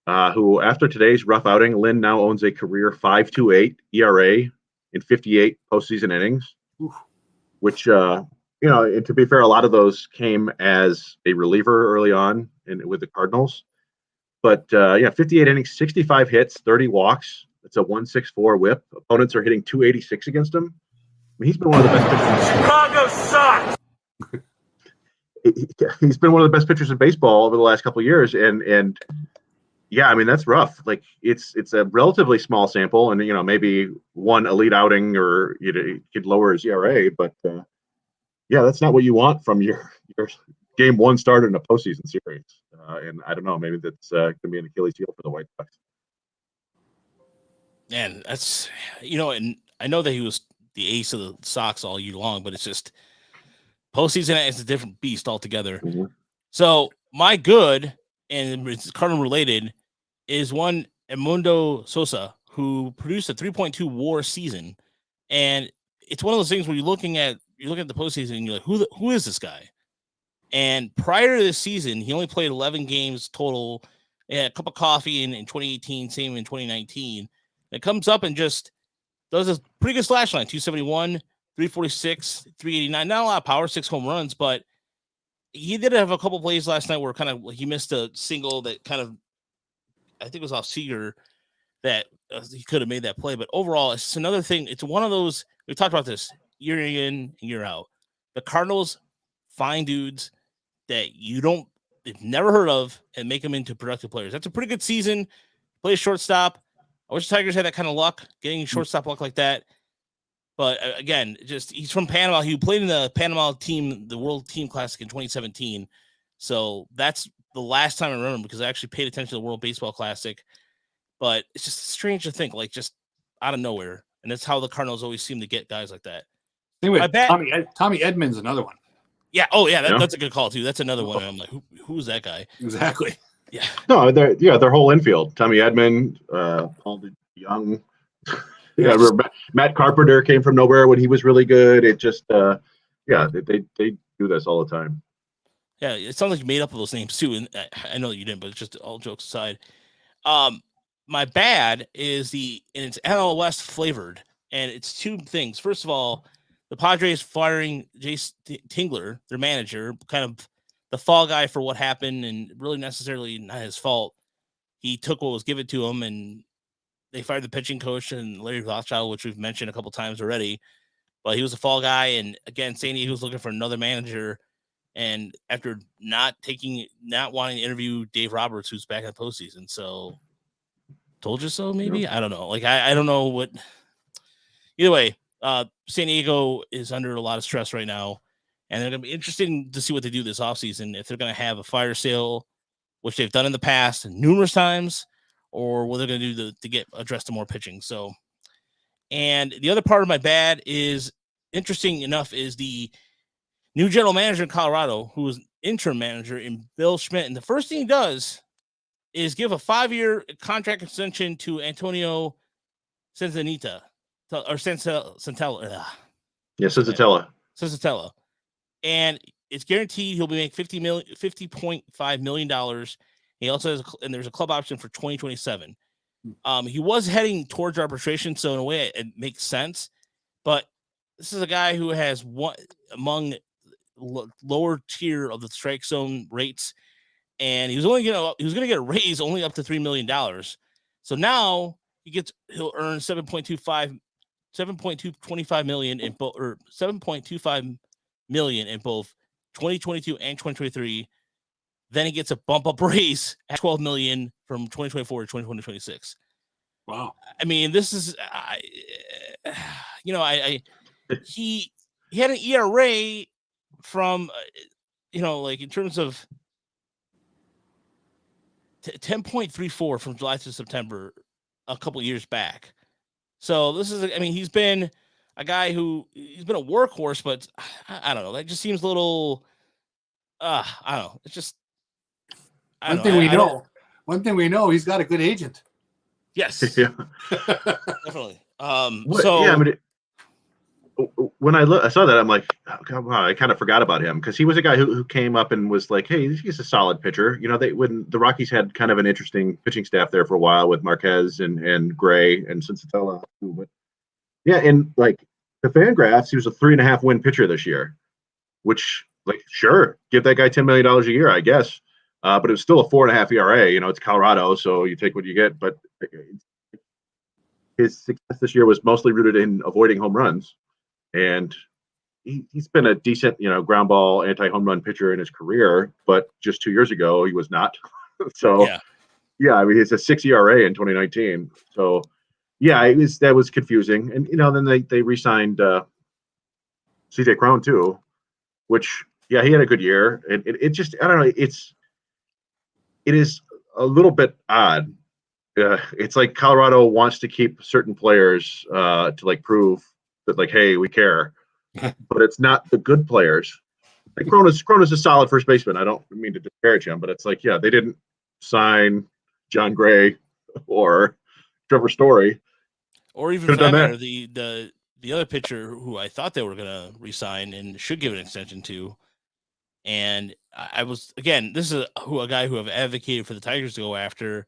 who after today's rough outing, Lynn now owns a career 5.28 ERA in 58 postseason innings. Oof. Which and to be fair, a lot of those came as a reliever early on with the Cardinals. But 58 innings, 65 hits, 30 walks. It's a 1.64 WHIP. Opponents are hitting 286 against him. I mean, he's been one of the best pitchers. Chicago sucks. He's been one of the best pitchers in baseball over the last couple of years, and yeah, I mean that's rough. Like it's a relatively small sample, and maybe one elite outing or you could lower his ERA, but yeah, that's not what you want from your game 1 starter in a postseason series. And I don't know, maybe that's going to be an Achilles heel for the White Sox. Man, that's and I know that he was the ace of the Sox all year long, but it's just postseason is a different beast altogether. Mm-hmm. So my good, and it's Cardinal related, is one Edmundo Sosa, who produced a 3.2 WAR season, and it's one of those things where you're looking at the postseason and you're like, who is this guy? And prior to this season, he only played 11 games total. A cup of coffee in 2018, same in 2019. It comes up and just does a pretty good slash line, 271, 346, 389. Not a lot of power, 6 home runs, but he did have a couple plays last night where kind of he missed a single that kind of, I think it was off Seager, that he could have made that play. But overall, it's another thing. It's one of those, we talked about this year in, year out. The Cardinals find dudes that you've never heard of and make them into productive players. That's a pretty good season. Play shortstop. I wish the Tigers had that kind of luck, getting shortstop luck like that. But again, he's from Panama. He played in the Panama team, the World Team Classic in 2017. So that's the last time I remember because I actually paid attention to the World Baseball Classic. But it's just strange to think, like, just out of nowhere, And that's how the Cardinals always seem to get guys like that. Same with I bet- Tommy Edmonds, another one. Yeah. Oh, yeah. Yeah. That's a good call too. That's another one. I'm like, who's that guy? Exactly. Yeah. No, their whole infield. Tommy Edman, Paul DeYoung. Yeah, Matt Carpenter came from nowhere when he was really good. It just, they do this all the time. Yeah. It sounds like you made up those names too. And I know that you didn't, but it's just all jokes aside. My bad is it's NL West flavored, and it's two things. First of all, the Padres firing Jace Tingler, their manager, kind of the fall guy for what happened, and really necessarily not his fault. He took what was given to him, and they fired the pitching coach and Larry Rothschild, which we've mentioned a couple times already. But he was a fall guy, and again, San Diego was looking for another manager. And after not wanting to interview Dave Roberts, who's back in the postseason, so told you so. Maybe I don't know. Like I don't know what. Either way, San Diego is under a lot of stress right now, and they're going to be interested to see what they do this offseason. If they're going to have a fire sale, which they've done in the past numerous times, or what they're going to do to get addressed to more pitching. So, and the other part of my bad is interesting enough is the new general manager in Colorado, who was interim manager in Bill Schmidt. And the first thing he does is give a 5-year contract extension to Antonio Senzanita or Senzatella. Yeah, Senzatella. And it's guaranteed he'll be making $50.5 million. He also has, and there's a club option for 2027. He was heading towards arbitration, so in a way it makes sense. But this is a guy who has one among lower tier of the strike zone rates, and he was going to get a raise only up to $3 million. So now he'll earn 7.225 million in both, or 7.25 million in both 2022 and 2023. Then he gets a bump up raise at 12 million from 2024 to 2026. Wow. I mean, this is, he had an ERA from, like in terms of 10.34 from July to September a couple years back. So this is, he's been a guy he's been a workhorse, but I don't know. That just seems a little, I don't know. It's just, One thing we know, he's got a good agent. Yes. Yeah. Definitely. When I saw that, I'm like, oh, God, wow, I kind of forgot about him, because he was a guy who came up and was like, hey, he's a solid pitcher. When the Rockies had kind of an interesting pitching staff there for a while with Marquez and Gray and Senzatella. But yeah, and like the Fangraphs, he was a 3.5 win pitcher this year, which, like, sure, give that guy $10 million a year, I guess. But it was still a 4.5 ERA. It's Colorado, so you take what you get. But his success this year was mostly rooted in avoiding home runs. And he's been a decent, ground ball, anti-home run pitcher in his career, but just 2 years ago he was not. So, yeah, he's a 6 ERA in 2019. So, yeah, that was confusing. And then they re-signed CJ Cron too, which, yeah, he had a good year. It just, I don't know, it is a little bit odd. It's like Colorado wants to keep certain players to like prove that, like, hey, we care, but it's not the good players. Like Cronus is a solid first baseman. I don't mean to disparage him, but it's like, yeah, they didn't sign John Gray or Trevor Story, or even the other pitcher who I thought they were going to resign and should give an extension to. And I was, again, this is a guy who I've advocated for the Tigers to go after,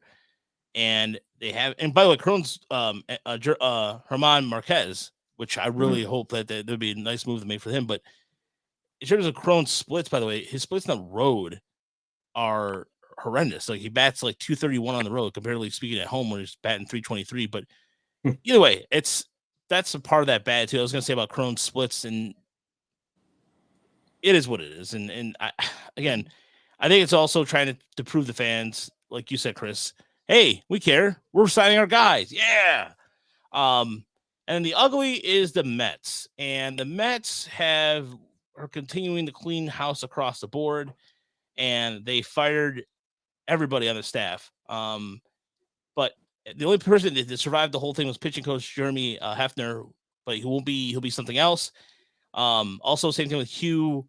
and they have. And by the way, Cron's Herman Marquez, which I really hope that there'd be a nice move to make for him. But in terms of Cron's splits, by the way, his splits on the road are horrendous. Like, he bats like 231 on the road, comparatively speaking at home, when he's batting 323. But either way, that's a part of that bad too. I was going to say about Cron's splits, and it is what it is. And I think it's also trying to prove the fans, like you said, Chris, hey, we care. We're signing our guys. Yeah. And the ugly is the Mets, and the Mets are continuing to clean house across the board, and they fired everybody on the staff. But The only person that survived the whole thing was pitching coach Jeremy Hefner, but he'll be something else. Also, same thing with Hugh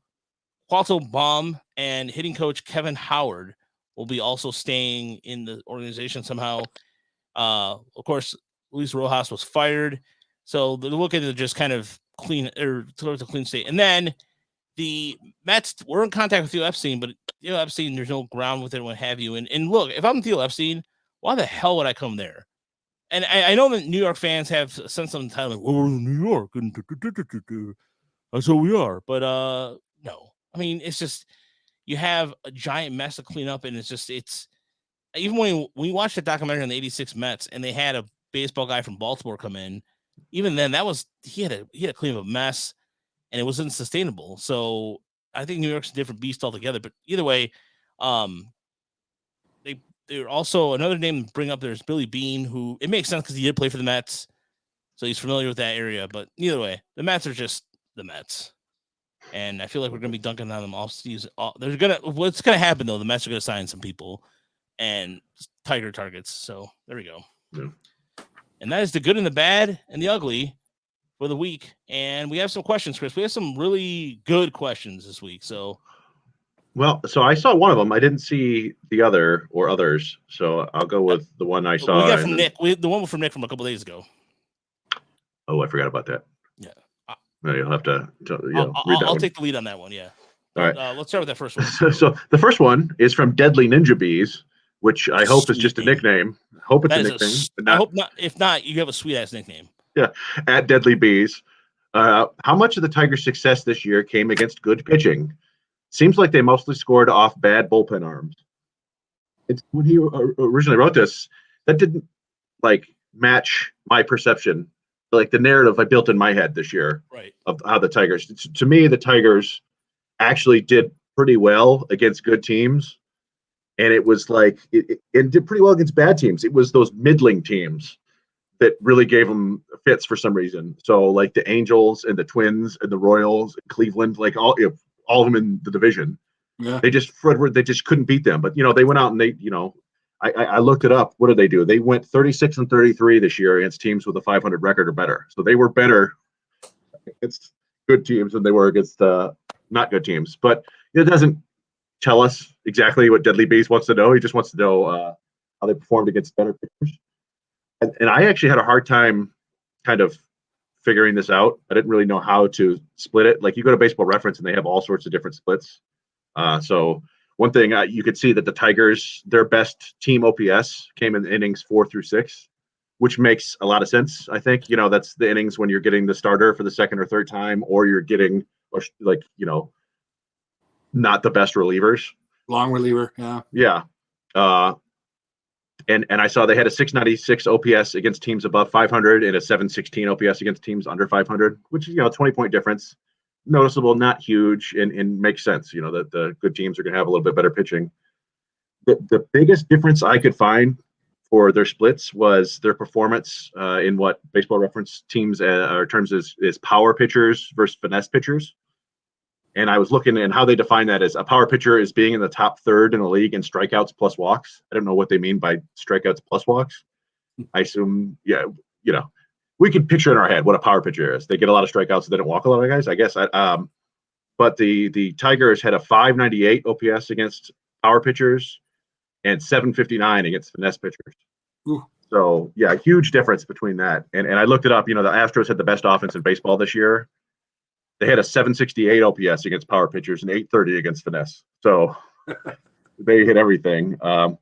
Qualto-Baum, and hitting coach Kevin Howard will be also staying in the organization somehow. Of course, Luis Rojas was fired, so they're looking to just kind of clean or towards a clean state. And then the Mets were in contact with Theo Epstein, but Theo Epstein, there's no ground with it, what have you. And look, if I'm Theo Epstein, why the hell would I come there? And I know that New York fans have a sense of entitlement. Well, we're in New York, and that's what we are. But no, I mean, it's just you have a giant mess to clean up, and it's even when we watched the documentary on the '86 Mets, and they had a baseball guy from Baltimore come in. Even then, he had to clean up a mess, and it was unsustainable. So I think New York's a different beast altogether. But either way, they're also another name to bring up. There's Billy Beane, who it makes sense because he did play for the Mets, so he's familiar with that area. But either way, the Mets are just the Mets, and I feel like we're gonna be dunking on them all season. What's gonna happen though? The Mets are gonna sign some people and Tiger targets. So there we go. Yeah. And that is the good and the bad and the ugly for the week. And we have some questions, Chris. We have some really good questions this week. So. Well, so I saw one of them. I didn't see the other or others, so I'll go with the one I saw. We got from Nick. The one from Nick from a couple days ago. Oh, I forgot about that. Yeah. No, you'll have to read that I'll one. take the lead on that one. Yeah. All right. Let's start with that first one. So the first one is from Deadly Ninja Bees, which I hope is just a nickname. I hope it's a nickname. I hope not. If not, you have a sweet ass nickname. Yeah. At Deadly Bees. How much of the Tigers' success this year came against good pitching? Seems like they mostly scored off bad bullpen arms. It's when he originally wrote this, that didn't match my perception, like the narrative I built in my head this year, right, of how the Tigers. To me, the Tigers actually did pretty well against good teams, and it was it did pretty well against bad teams. It was those middling teams that really gave them fits for some reason. So like the Angels and the Twins and the Royals, Cleveland, all of them in the division. Yeah. They just couldn't beat them. But they went out and I looked it up. What did they do? They went 36-33 this year against teams with a 500 record or better. So they were better against good teams than they were against not good teams. But it doesn't tell us exactly what Deadly Beast wants to know. He just wants to know how they performed against better pitchers. And I actually had a hard time kind of figuring this out. I didn't really know how to split it. Like you go to Baseball Reference and they have all sorts of different splits. So one thing you could see that the Tigers, their best team OPS came in innings 4 through 6, which makes a lot of sense. I think, that's the innings when you're getting the starter for the second or third time, or you're getting not the best relievers. Long reliever. Yeah. Yeah. And I saw they had a 696 OPS against teams above 500 and a 716 OPS against teams under 500, which is, 20-point difference. Noticeable, not huge, and makes sense, that the good teams are going to have a little bit better pitching. The biggest difference I could find for their splits was their performance in what Baseball Reference teams terms is power pitchers versus finesse pitchers. And I was looking at how they define that as a power pitcher is being in the top third in the league in strikeouts plus walks. I don't know what they mean by strikeouts plus walks. I assume, we can picture in our head what a power pitcher is. They get a lot of strikeouts, so they don't walk a lot of guys, I guess. But the Tigers had a 598 OPS against power pitchers and 759 against finesse pitchers. Ooh. So, yeah, huge difference between that. And I looked it up. The Astros had the best offense in baseball this year. They had a 768 OPS against power pitchers and 830 against finesse. So they hit everything. So,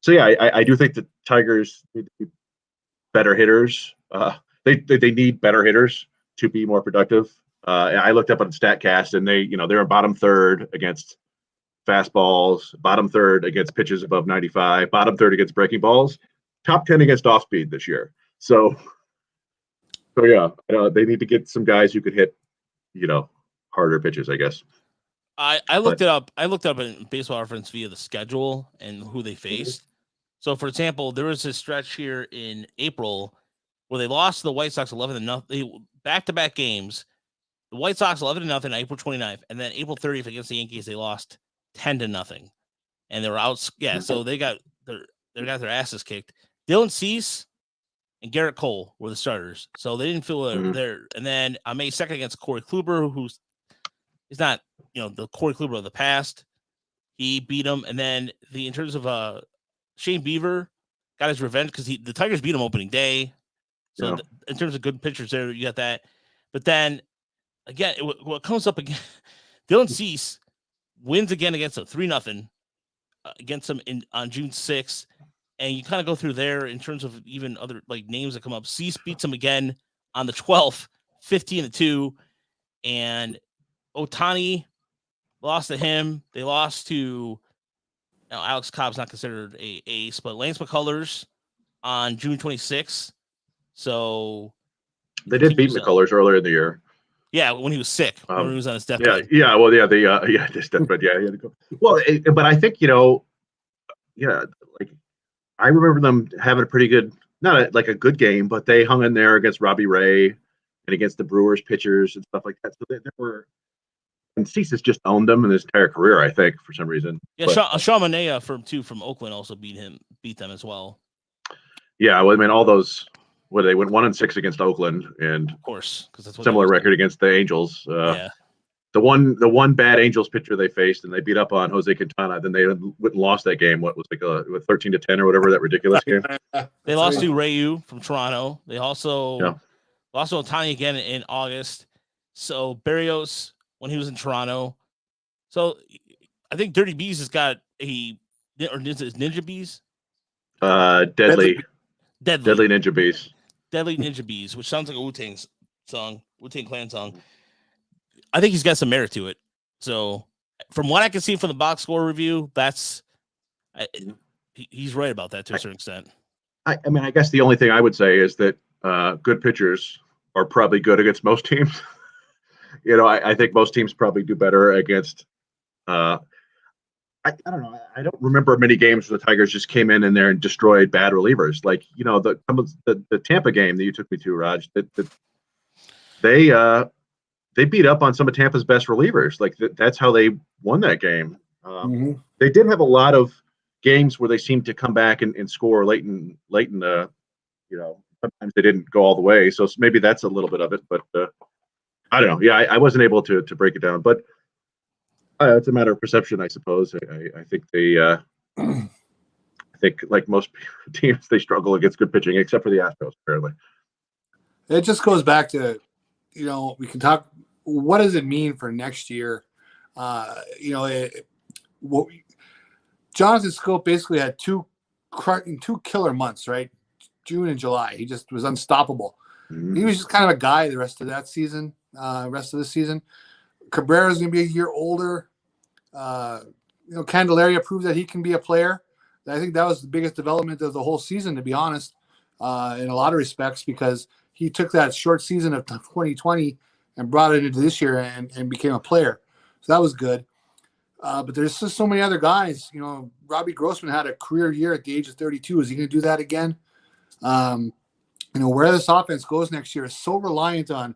yeah, I do think the Tigers need to be better hitters. They need better hitters to be more productive. I looked up on StatCast, and they're bottom third against fastballs, bottom third against pitches above 95, bottom third against breaking balls, top 10 against off speed this year. So yeah, they need to get some guys who could hit, harder pitches, I guess. I looked it up. I looked up in Baseball Reference via the schedule and who they faced. So, for example, there was a stretch here in April where they lost to the White Sox 11-0, back-to-back games. The White Sox 11-0 on April 29th, and then April 30th against the Yankees, they lost 10-0, and they were out. Yeah, so they got their asses kicked. Dylan Cease and Garrett Cole were the starters. So they didn't feel Mhm. there. And then on May 2nd against Corey Kluber, who's not, the Corey Kluber of the past. He beat him. And then in terms of Shane Beaver got his revenge because the Tigers beat him opening day. So Yeah. in terms of good pitchers there, you got that. But then again, what comes up again, Dylan Cease wins again against him 3-0 against him on June 6th. And you kind of go through there in terms of even other like names that come up. Cease beats him again on the 12th, 15-2. And Ohtani lost to him. They lost to Alex Cobb's not considered a ace, but Lance McCullers on June 26th. So They did beat McCullers earlier in the year. Yeah, when he was sick, when he was on his deathbed. Yeah. Well, yeah, his deathbed. Yeah, he had to go. Well, but I think like I remember them having a pretty good, not a good game, but they hung in there against Robbie Ray and against the Brewers pitchers and stuff like that. So there were, and Cease has just owned them in his entire career, I think, for some reason. Yeah, Sean Manaea from Oakland also beat them as well. Yeah, well, I mean, all those. Where they went 1-6 against Oakland, and of course, because that's what similar record against the Angels. Yeah. The one bad Angels pitcher they faced, and they beat up on Jose Quintana. Then they went and lost that game. What was like 13-10 or whatever, that ridiculous game. They lost to Ryu from Toronto. They also lost to Ohtani again in August. So Berrios when he was in Toronto. So I think Dirty Bees has got or is it Ninja Bees? Deadly Ninja Bees. Deadly Ninja Bees, which sounds like a Wu-Tang song, Wu-Tang Clan song. I think he's got some merit to it. So from what I can see from the box score review, he's right about that to a certain extent. I mean, I guess the only thing I would say is that good pitchers are probably good against most teams. I think most teams probably do better against I don't know. I don't remember many games where the Tigers just came in there and destroyed bad relievers. Like, the Tampa game that you took me to, Raj, that they beat up on some of Tampa's best relievers. Like that's how they won that game. They did have a lot of games where they seemed to come back and score late in the, sometimes they didn't go all the way. So maybe that's a little bit of it, but I don't know. Yeah, I wasn't able to break it down, but it's a matter of perception, I suppose. I think I think like most teams, they struggle against good pitching, except for the Astros, apparently. It just goes back to, we can talk. What does it mean for next year? Jonathan Scope basically had two killer months, right? June and July. He just was unstoppable. Mm-hmm. He was just kind of a guy the rest of that season, rest of the season. Cabrera's going to be a year older. Candelaria proved that he can be a player. I think that was the biggest development of the whole season, to be honest, in a lot of respects, because he took that short season of 2020 and brought it into this year and became a player. So that was good. But there's just so many other guys. Robbie Grossman had a career year at the age of 32. Is he going to do that again? Where this offense goes next year is so reliant on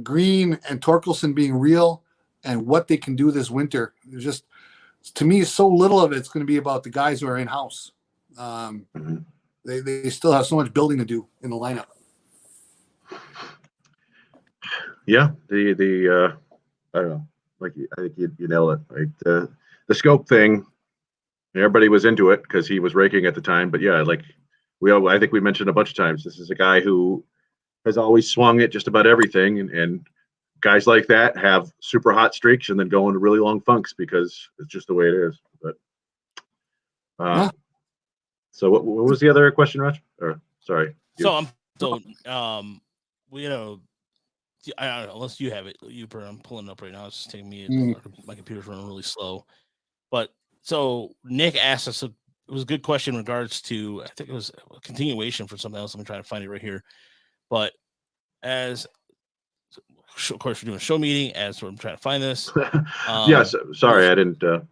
Green and Torkelson being real and what they can do this winter. There's just, to me, so little of it's going to be about the guys who are in-house. They still have so much building to do in the lineup. Yeah, the I don't know. Like I think you nailed it. Right? The Scope thing, everybody was into it because he was raking at the time. But yeah, like I think we mentioned a bunch of times, this is a guy who has always swung at just about everything, and guys like that have super hot streaks and then go into really long funks because it's just the way it is. But so what was the other question, Raj? Or sorry. I don't know, unless you have it, I'm pulling it up right now. It's just taking me. My computer's running really slow. But so Nick asked us. It was a good question in regards to. I think it was a continuation for something else. I'm trying to find it right here. But of course, we're doing a show meeting. As I'm trying to find this. Yes. Sorry, I didn't. No,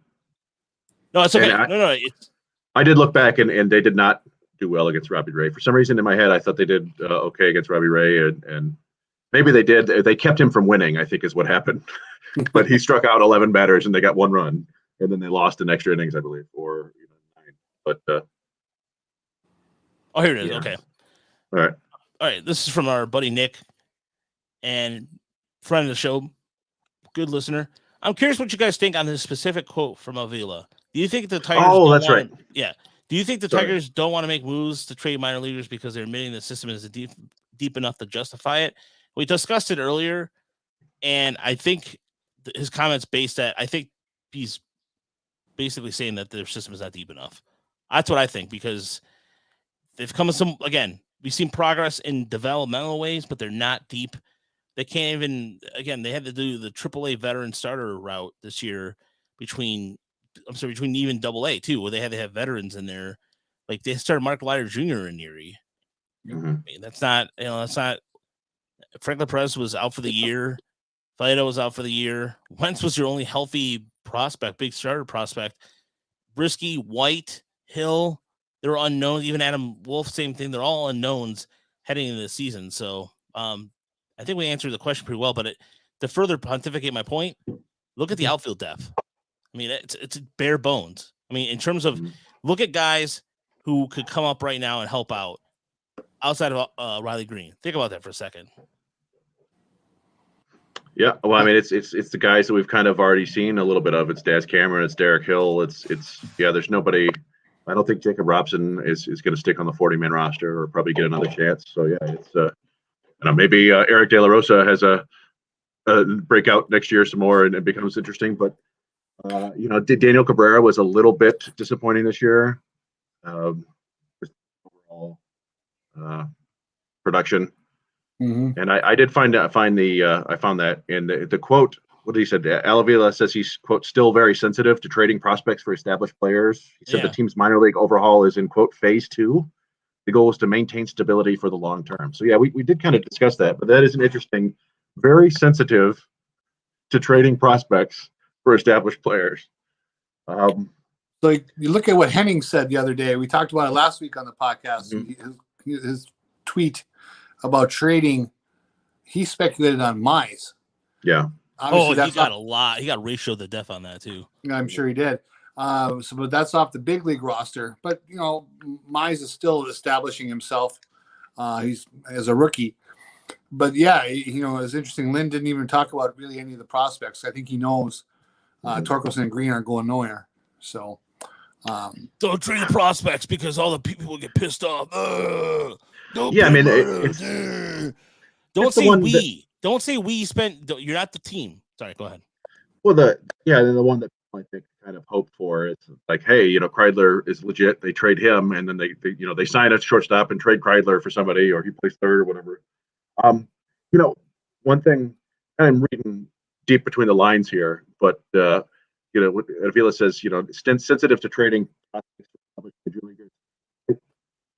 it's okay. No. I did look back, and they did not do well against Robbie Ray. For some reason in my head, I thought they did okay against Robbie Ray, and maybe they did. They kept him from winning, I think is what happened. But he struck out 11 batters, and they got one run, and then they lost in extra innings, I believe, or 9. But Oh, here it is. Yeah. Okay. All right. All right. This is from our buddy Nick, and friend of the show, good listener. I'm curious what you guys think on this specific quote from Avila. Do you think the Tigers? Oh, that's right. Yeah. Do you think the Sorry. Tigers don't want to make moves to trade minor leaguers because they're admitting the system is deep enough to justify it? We discussed it earlier, and I think his comments based that I think he's basically saying that their system is not deep enough. That's what I think, because they've come again, we've seen progress in developmental ways, but they're not deep. They can't even, again, they had to do the AAA veteran starter route this year between even AA too, where they had to have veterans in there. Like they started Mark Leiter Jr. in Erie. Mm-hmm. I mean, that's not Franklin Perez was out for the year. Fido was out for the year. Wentz was your only healthy prospect, big starter prospect. Brisky, White, Hill, they were unknown. Even Adam Wolf, same thing. They're all unknowns heading into the season. So I think we answered the question pretty well. But to further pontificate my point, look at the outfield depth. I mean, it's bare bones. I mean, in terms of look at guys who could come up right now and help out outside of Riley Green. Think about that for a second. Yeah, well, I mean, it's the guys that we've kind of already seen a little bit of. It's Daz Cameron, it's Derek Hill, it's there's nobody. I don't think Jacob Robson is going to stick on the 40-man roster or probably get another chance. So yeah, it's maybe Eric De La Rosa has a breakout next year some more and it becomes interesting. But Daniel Cabrera was a little bit disappointing this year. Overall production. Mm-hmm. And I did find that in the quote. What did he said? Alavila says he's, quote, still very sensitive to trading prospects for established players. He said the team's minor league overhaul is in, quote, phase 2. The goal is to maintain stability for the long term. So yeah, we did kind of discuss that, but that is an interesting, very sensitive to trading prospects for established players. So you look at what Henning said the other day. We talked about it last week on the podcast. Mm-hmm. His tweet about trading, he speculated on Mize. Yeah. Obviously, he got a lot. He got ratio the death on that too. I'm sure he did. But that's off the big league roster. But Mize is still establishing himself. He's as a rookie. But yeah, it's interesting. Lynn didn't even talk about really any of the prospects. I think he knows Torkelson and Green aren't going nowhere. So don't trade the prospects because all the people will get pissed off. Don't say we. Don't say we spent. You're not the team. Sorry, go ahead. Well, the one that I think kind of hoped for is like, hey, Kreidler is legit. They trade him, and then they sign a shortstop and trade Kreidler for somebody, or he plays third or whatever. One thing I'm reading deep between the lines here, but what Avila says, sensitive to trading.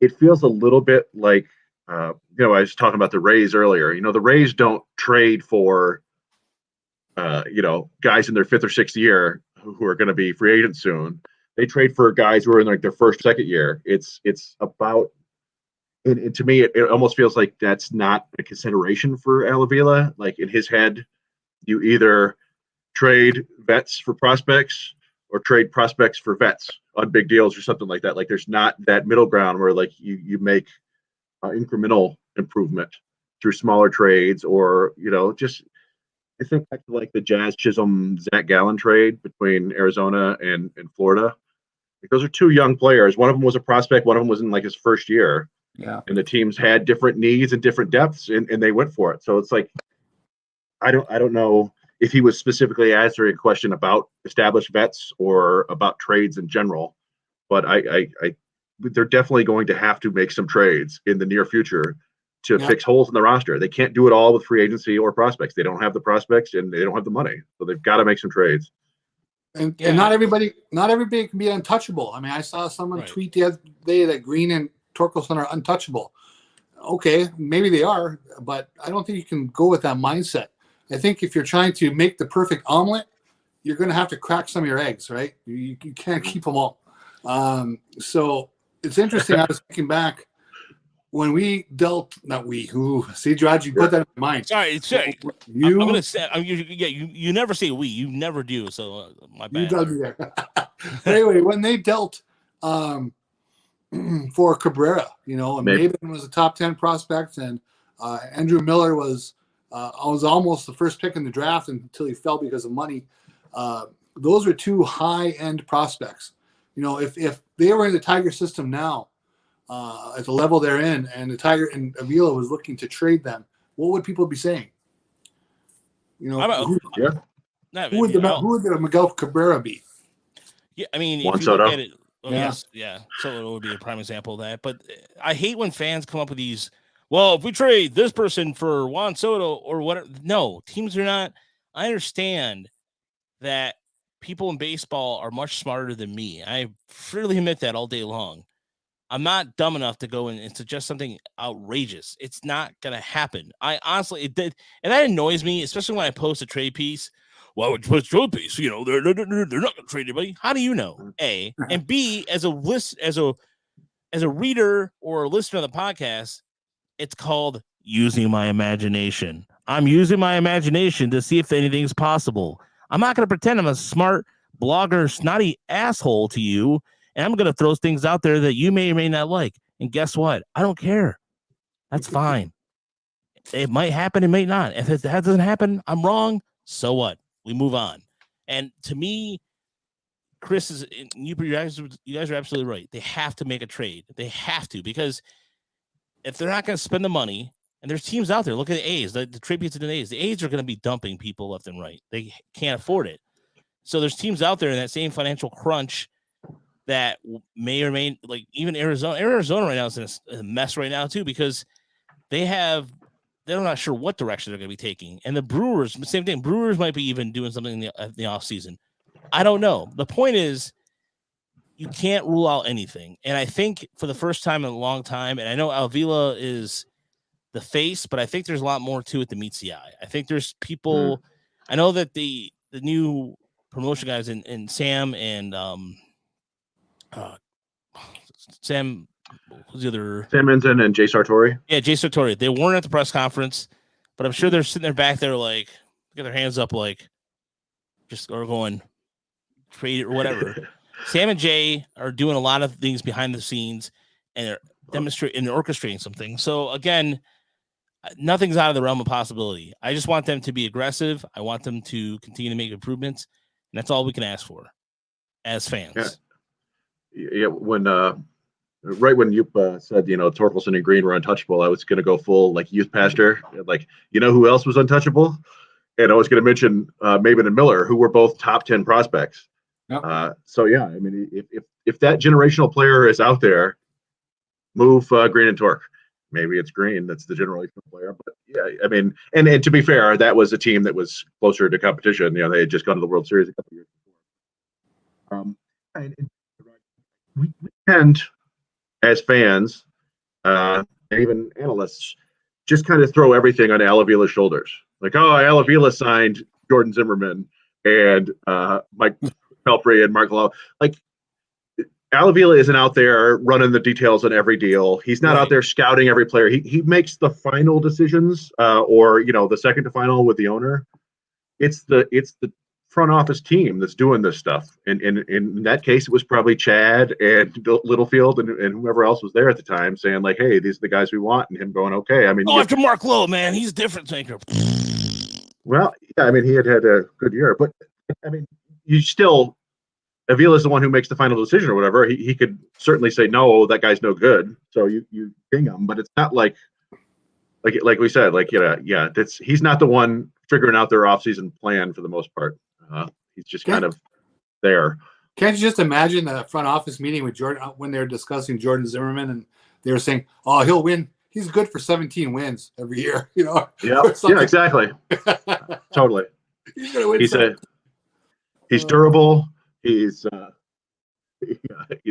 It feels a little bit like. I was talking about the Rays earlier. The Rays don't trade for, guys in their 5th or 6th year who are going to be free agents soon. They trade for guys who are in like their 1st, 2nd year. It's about, and to me, it almost feels like that's not a consideration for Alavila. Like in his head, you either trade vets for prospects or trade prospects for vets on big deals or something like that. Like there's not that middle ground where like you make incremental improvement through smaller trades or I think back to like the Jazz Chisholm Zach Gallen trade between Arizona and Florida. Like those are 2 young players. One of them was a prospect, one of them was in like his 1st year. Yeah. And the teams had different needs and different depths and they went for it. So it's like I don't know if he was specifically answering a question about established vets or about trades in general, but they're definitely going to have to make some trades in the near future to fix holes in the roster. They can't do it all with free agency or prospects. They don't have the prospects and they don't have the money. So they've got to make some trades. And not everybody can be untouchable. I mean, I saw someone tweet the other day that Green and Torkelson are untouchable. Okay, maybe they are, but I don't think you can go with that mindset. I think if you're trying to make the perfect omelet, you're going to have to crack some of your eggs, right? You can't keep them all. So it's interesting. I was thinking back when we dealt, see, George, you put that in my mind. Sorry. I'm going to say, you never say we, you never do. So my bad. You dug me there. Anyway, when they dealt for Cabrera. You know, and Maybe. Maben was a top 10 prospect, and Andrew Miller was almost the first pick in the draft until he fell because of money. Those are two high-end prospects. You know, if they were in the Tiger system now, at the level they're in, and the Tiger and Avila was looking to trade them, what would people be saying? You know, who would the Miguel Cabrera be? Yeah, I mean, Juan if you look Soto. at it, yes, Soto would be a prime example of that. But I hate when fans come up with these. Well, if we trade this person for Juan Soto or whatever, no, teams are not. I understand that people in baseball are much smarter than me. I freely admit that all day long. I'm not dumb enough to go in and suggest something outrageous. It's not going to happen. I honestly, it did. And that annoys me, especially when I post a trade piece. Well, would post a trade piece, you know, they're not going to trade anybody. How do you know? A, and B, as a reader or a listener of the podcast, it's called using my imagination. I'm using my imagination to see if anything's possible. I'm not going to pretend I'm a smart blogger, snotty asshole to you, and I'm going to throw things out there that you may or may not like. And guess what? I don't care. That's fine. It might happen. It may not. If that doesn't happen, I'm wrong. So what? We move on. And to me, Chris is you guys are absolutely right. They have to make a trade. They have to, because if they're not going to spend the money, and there's teams out there, look at the A's, the trade piece of the A's. The A's are going to be dumping people left and right. They can't afford it. So there's teams out there in that same financial crunch that may or may, like even Arizona. Arizona right now is in a mess right now too, because they're not sure what direction they're going to be taking. And the Brewers, same thing. Brewers might be even doing something in the off season. I don't know. The point is, you can't rule out anything. And I think for the first time in a long time, and I know Avila is the face, but I think there's a lot more to it than meets the eye. I think there's people. I know that the new promotion guys in Sam and Sam, who's the other? Sam Ensign and Jay Sartori. Yeah, Jay Sartori. They weren't at the press conference, but I'm sure they're sitting there back there, like, get their hands up, like, just or going trade it or whatever. Sam and Jay are doing a lot of things behind the scenes, and they're demonstrating and orchestrating something. So again, nothing's out of the realm of possibility. I just want them to be aggressive. I want them to continue to make improvements, and that's all we can ask for as fans. Yeah, when right when you said, you know, Torkelson and Green were untouchable, I was going to go full like youth pastor, like, you know who else was untouchable? And I was going to mention Maben and Miller, who were both top 10 prospects. Yep. So yeah, I mean, if that generational player is out there, move Green and Torque. Maybe it's Green that's the generational player, but yeah, I mean, and to be fair, that was a team that was closer to competition. You know, they had just gone to the World Series a couple years before. We tend, as fans, and even analysts, just kind of throw everything on Al Avila's shoulders. Like, oh, Al Avila signed Jordan Zimmerman and Mike Pelfrey and Mark Lowe. Like, Al Avila isn't out there running the details on every deal. He's not out there scouting every player. He makes the final decisions, or, you know, the second to final with the owner. It's the front office team that's doing this stuff. And in that case, it was probably Chad and Littlefield and whoever else was there at the time saying, like, hey, these are the guys we want, and him going, okay. I mean, after Mark Lowe, man, he's different thinker. Well, yeah, I mean, he had a good year, but I mean, you still, Avila's the one who makes the final decision or whatever. He could certainly say, no, that guy's no good. So you ding him, but it's not like we said, like, he's not the one figuring out their offseason plan for the most part. He's just kind of there. Can't you just imagine the front office meeting with Jordan when they were discussing Jordan Zimmerman, and they were saying, oh, he'll win. He's good for 17 wins every year, you know? Yeah, exactly. Totally. He's going to win. He's durable. He's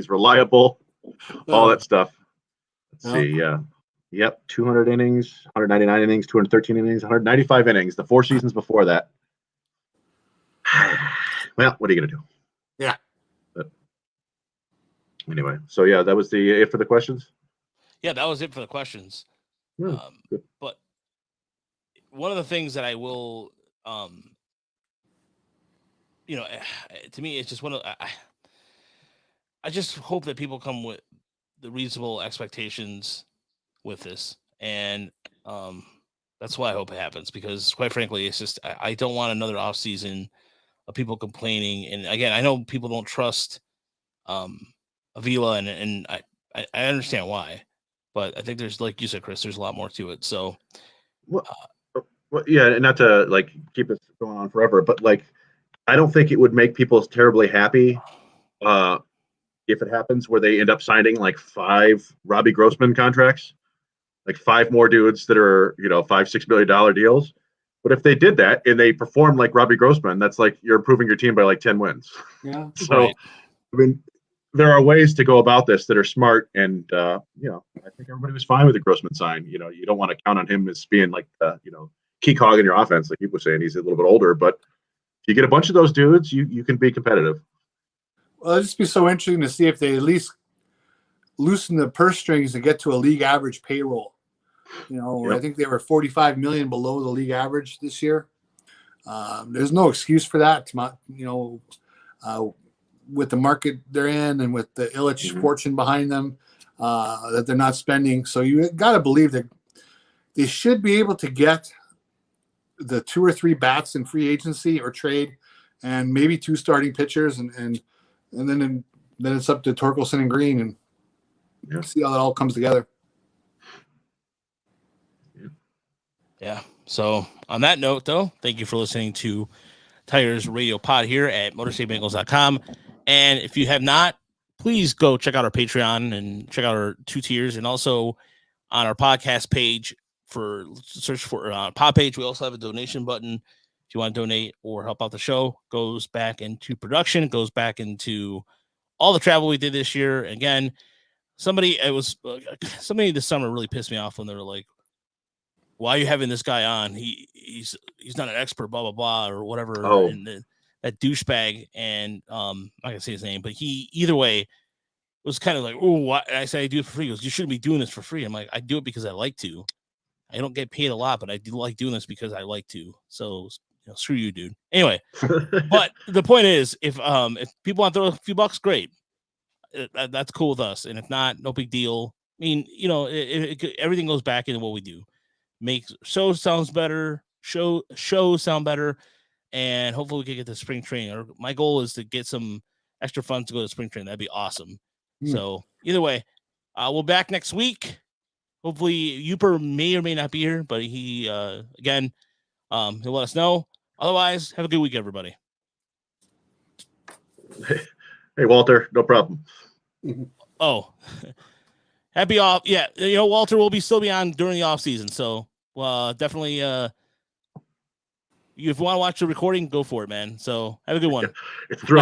reliable. All that stuff. Let's see. Yep. 200 innings, 199 innings, 213 innings, 195 innings. The 4 seasons before that. Well, what are you going to do? Yeah. But anyway, so yeah, that was it for the questions. Yeah, that was it for the questions. Yeah, but one of the things that I will, you know, to me, it's just one of, I just hope that people come with the reasonable expectations with this, and that's why I hope it happens, because quite frankly, it's just I don't want another off season of people complaining. And again, I know people don't trust Avila, and I understand why, but I think there's, like you said, Chris, there's a lot more to it. So, Well, yeah, and not to like keep this going on forever, but like I don't think it would make people terribly happy if it happens where they end up signing like 5 Robbie Grossman contracts, like 5 more dudes that are, $5-6 million deals. But if they did that and they performed like Robbie Grossman, that's like you're improving your team by like 10 wins. Yeah. So, Right. I mean, there are ways to go about this that are smart, and I think everybody was fine with the Grossman sign. You don't want to count on him as being like key cog in your offense, like people were saying. He's a little bit older, but if you get a bunch of those dudes, you can be competitive. Well, it'd just be so interesting to see if they at least loosen the purse strings to get to a league average payroll. Yep. I think they were 45 million below the league average this year. There's no excuse for that. With the market they're in and with the Illich fortune behind them, that they're not spending. So you got to believe that they should be able to get the 2 or 3 bats in free agency or trade, and maybe 2 starting pitchers, and then it's up to Torkelson and Green, and see how that all comes together. Yeah. So on that note, though, thank you for listening to Tigers Radio Pod here at MotorCityBengals.com. And if you have not, please go check out our Patreon and check out our 2 tiers, and also on our podcast page search for pod page. We also have a donation button. If you want to donate or help out the show, goes back into production, goes back into all the travel we did this year. Again, somebody this summer really pissed me off when they were like, why are you having this guy on? He's not an expert, blah, blah, blah, or whatever. Oh. And that douchebag, and I'm not gonna say his name, but he either way was kind of like, oh, what? And I said, I do it for free. He goes, you shouldn't be doing this for free. I'm like, I do it because I like to. I don't get paid a lot, but I do like doing this because I like to. So screw you, dude. Anyway, but the point is, if people want to throw a few bucks, great. That's cool with us. And if not, no big deal. I mean, everything goes back into what we do. Make shows sound better, shows sound better, and hopefully we can get to spring training. My goal is to get some extra funds to go to spring training. That'd be awesome. So either way, we'll be back next week. Hopefully Uper may or may not be here, but he again, he'll let us know. Otherwise, have a good week, everybody. Hey, Walter, no problem. Oh, happy off. Yeah, Walter will still be on during the off season. So definitely if you want to watch the recording, go for it, man. So have a good one. It's thrilling.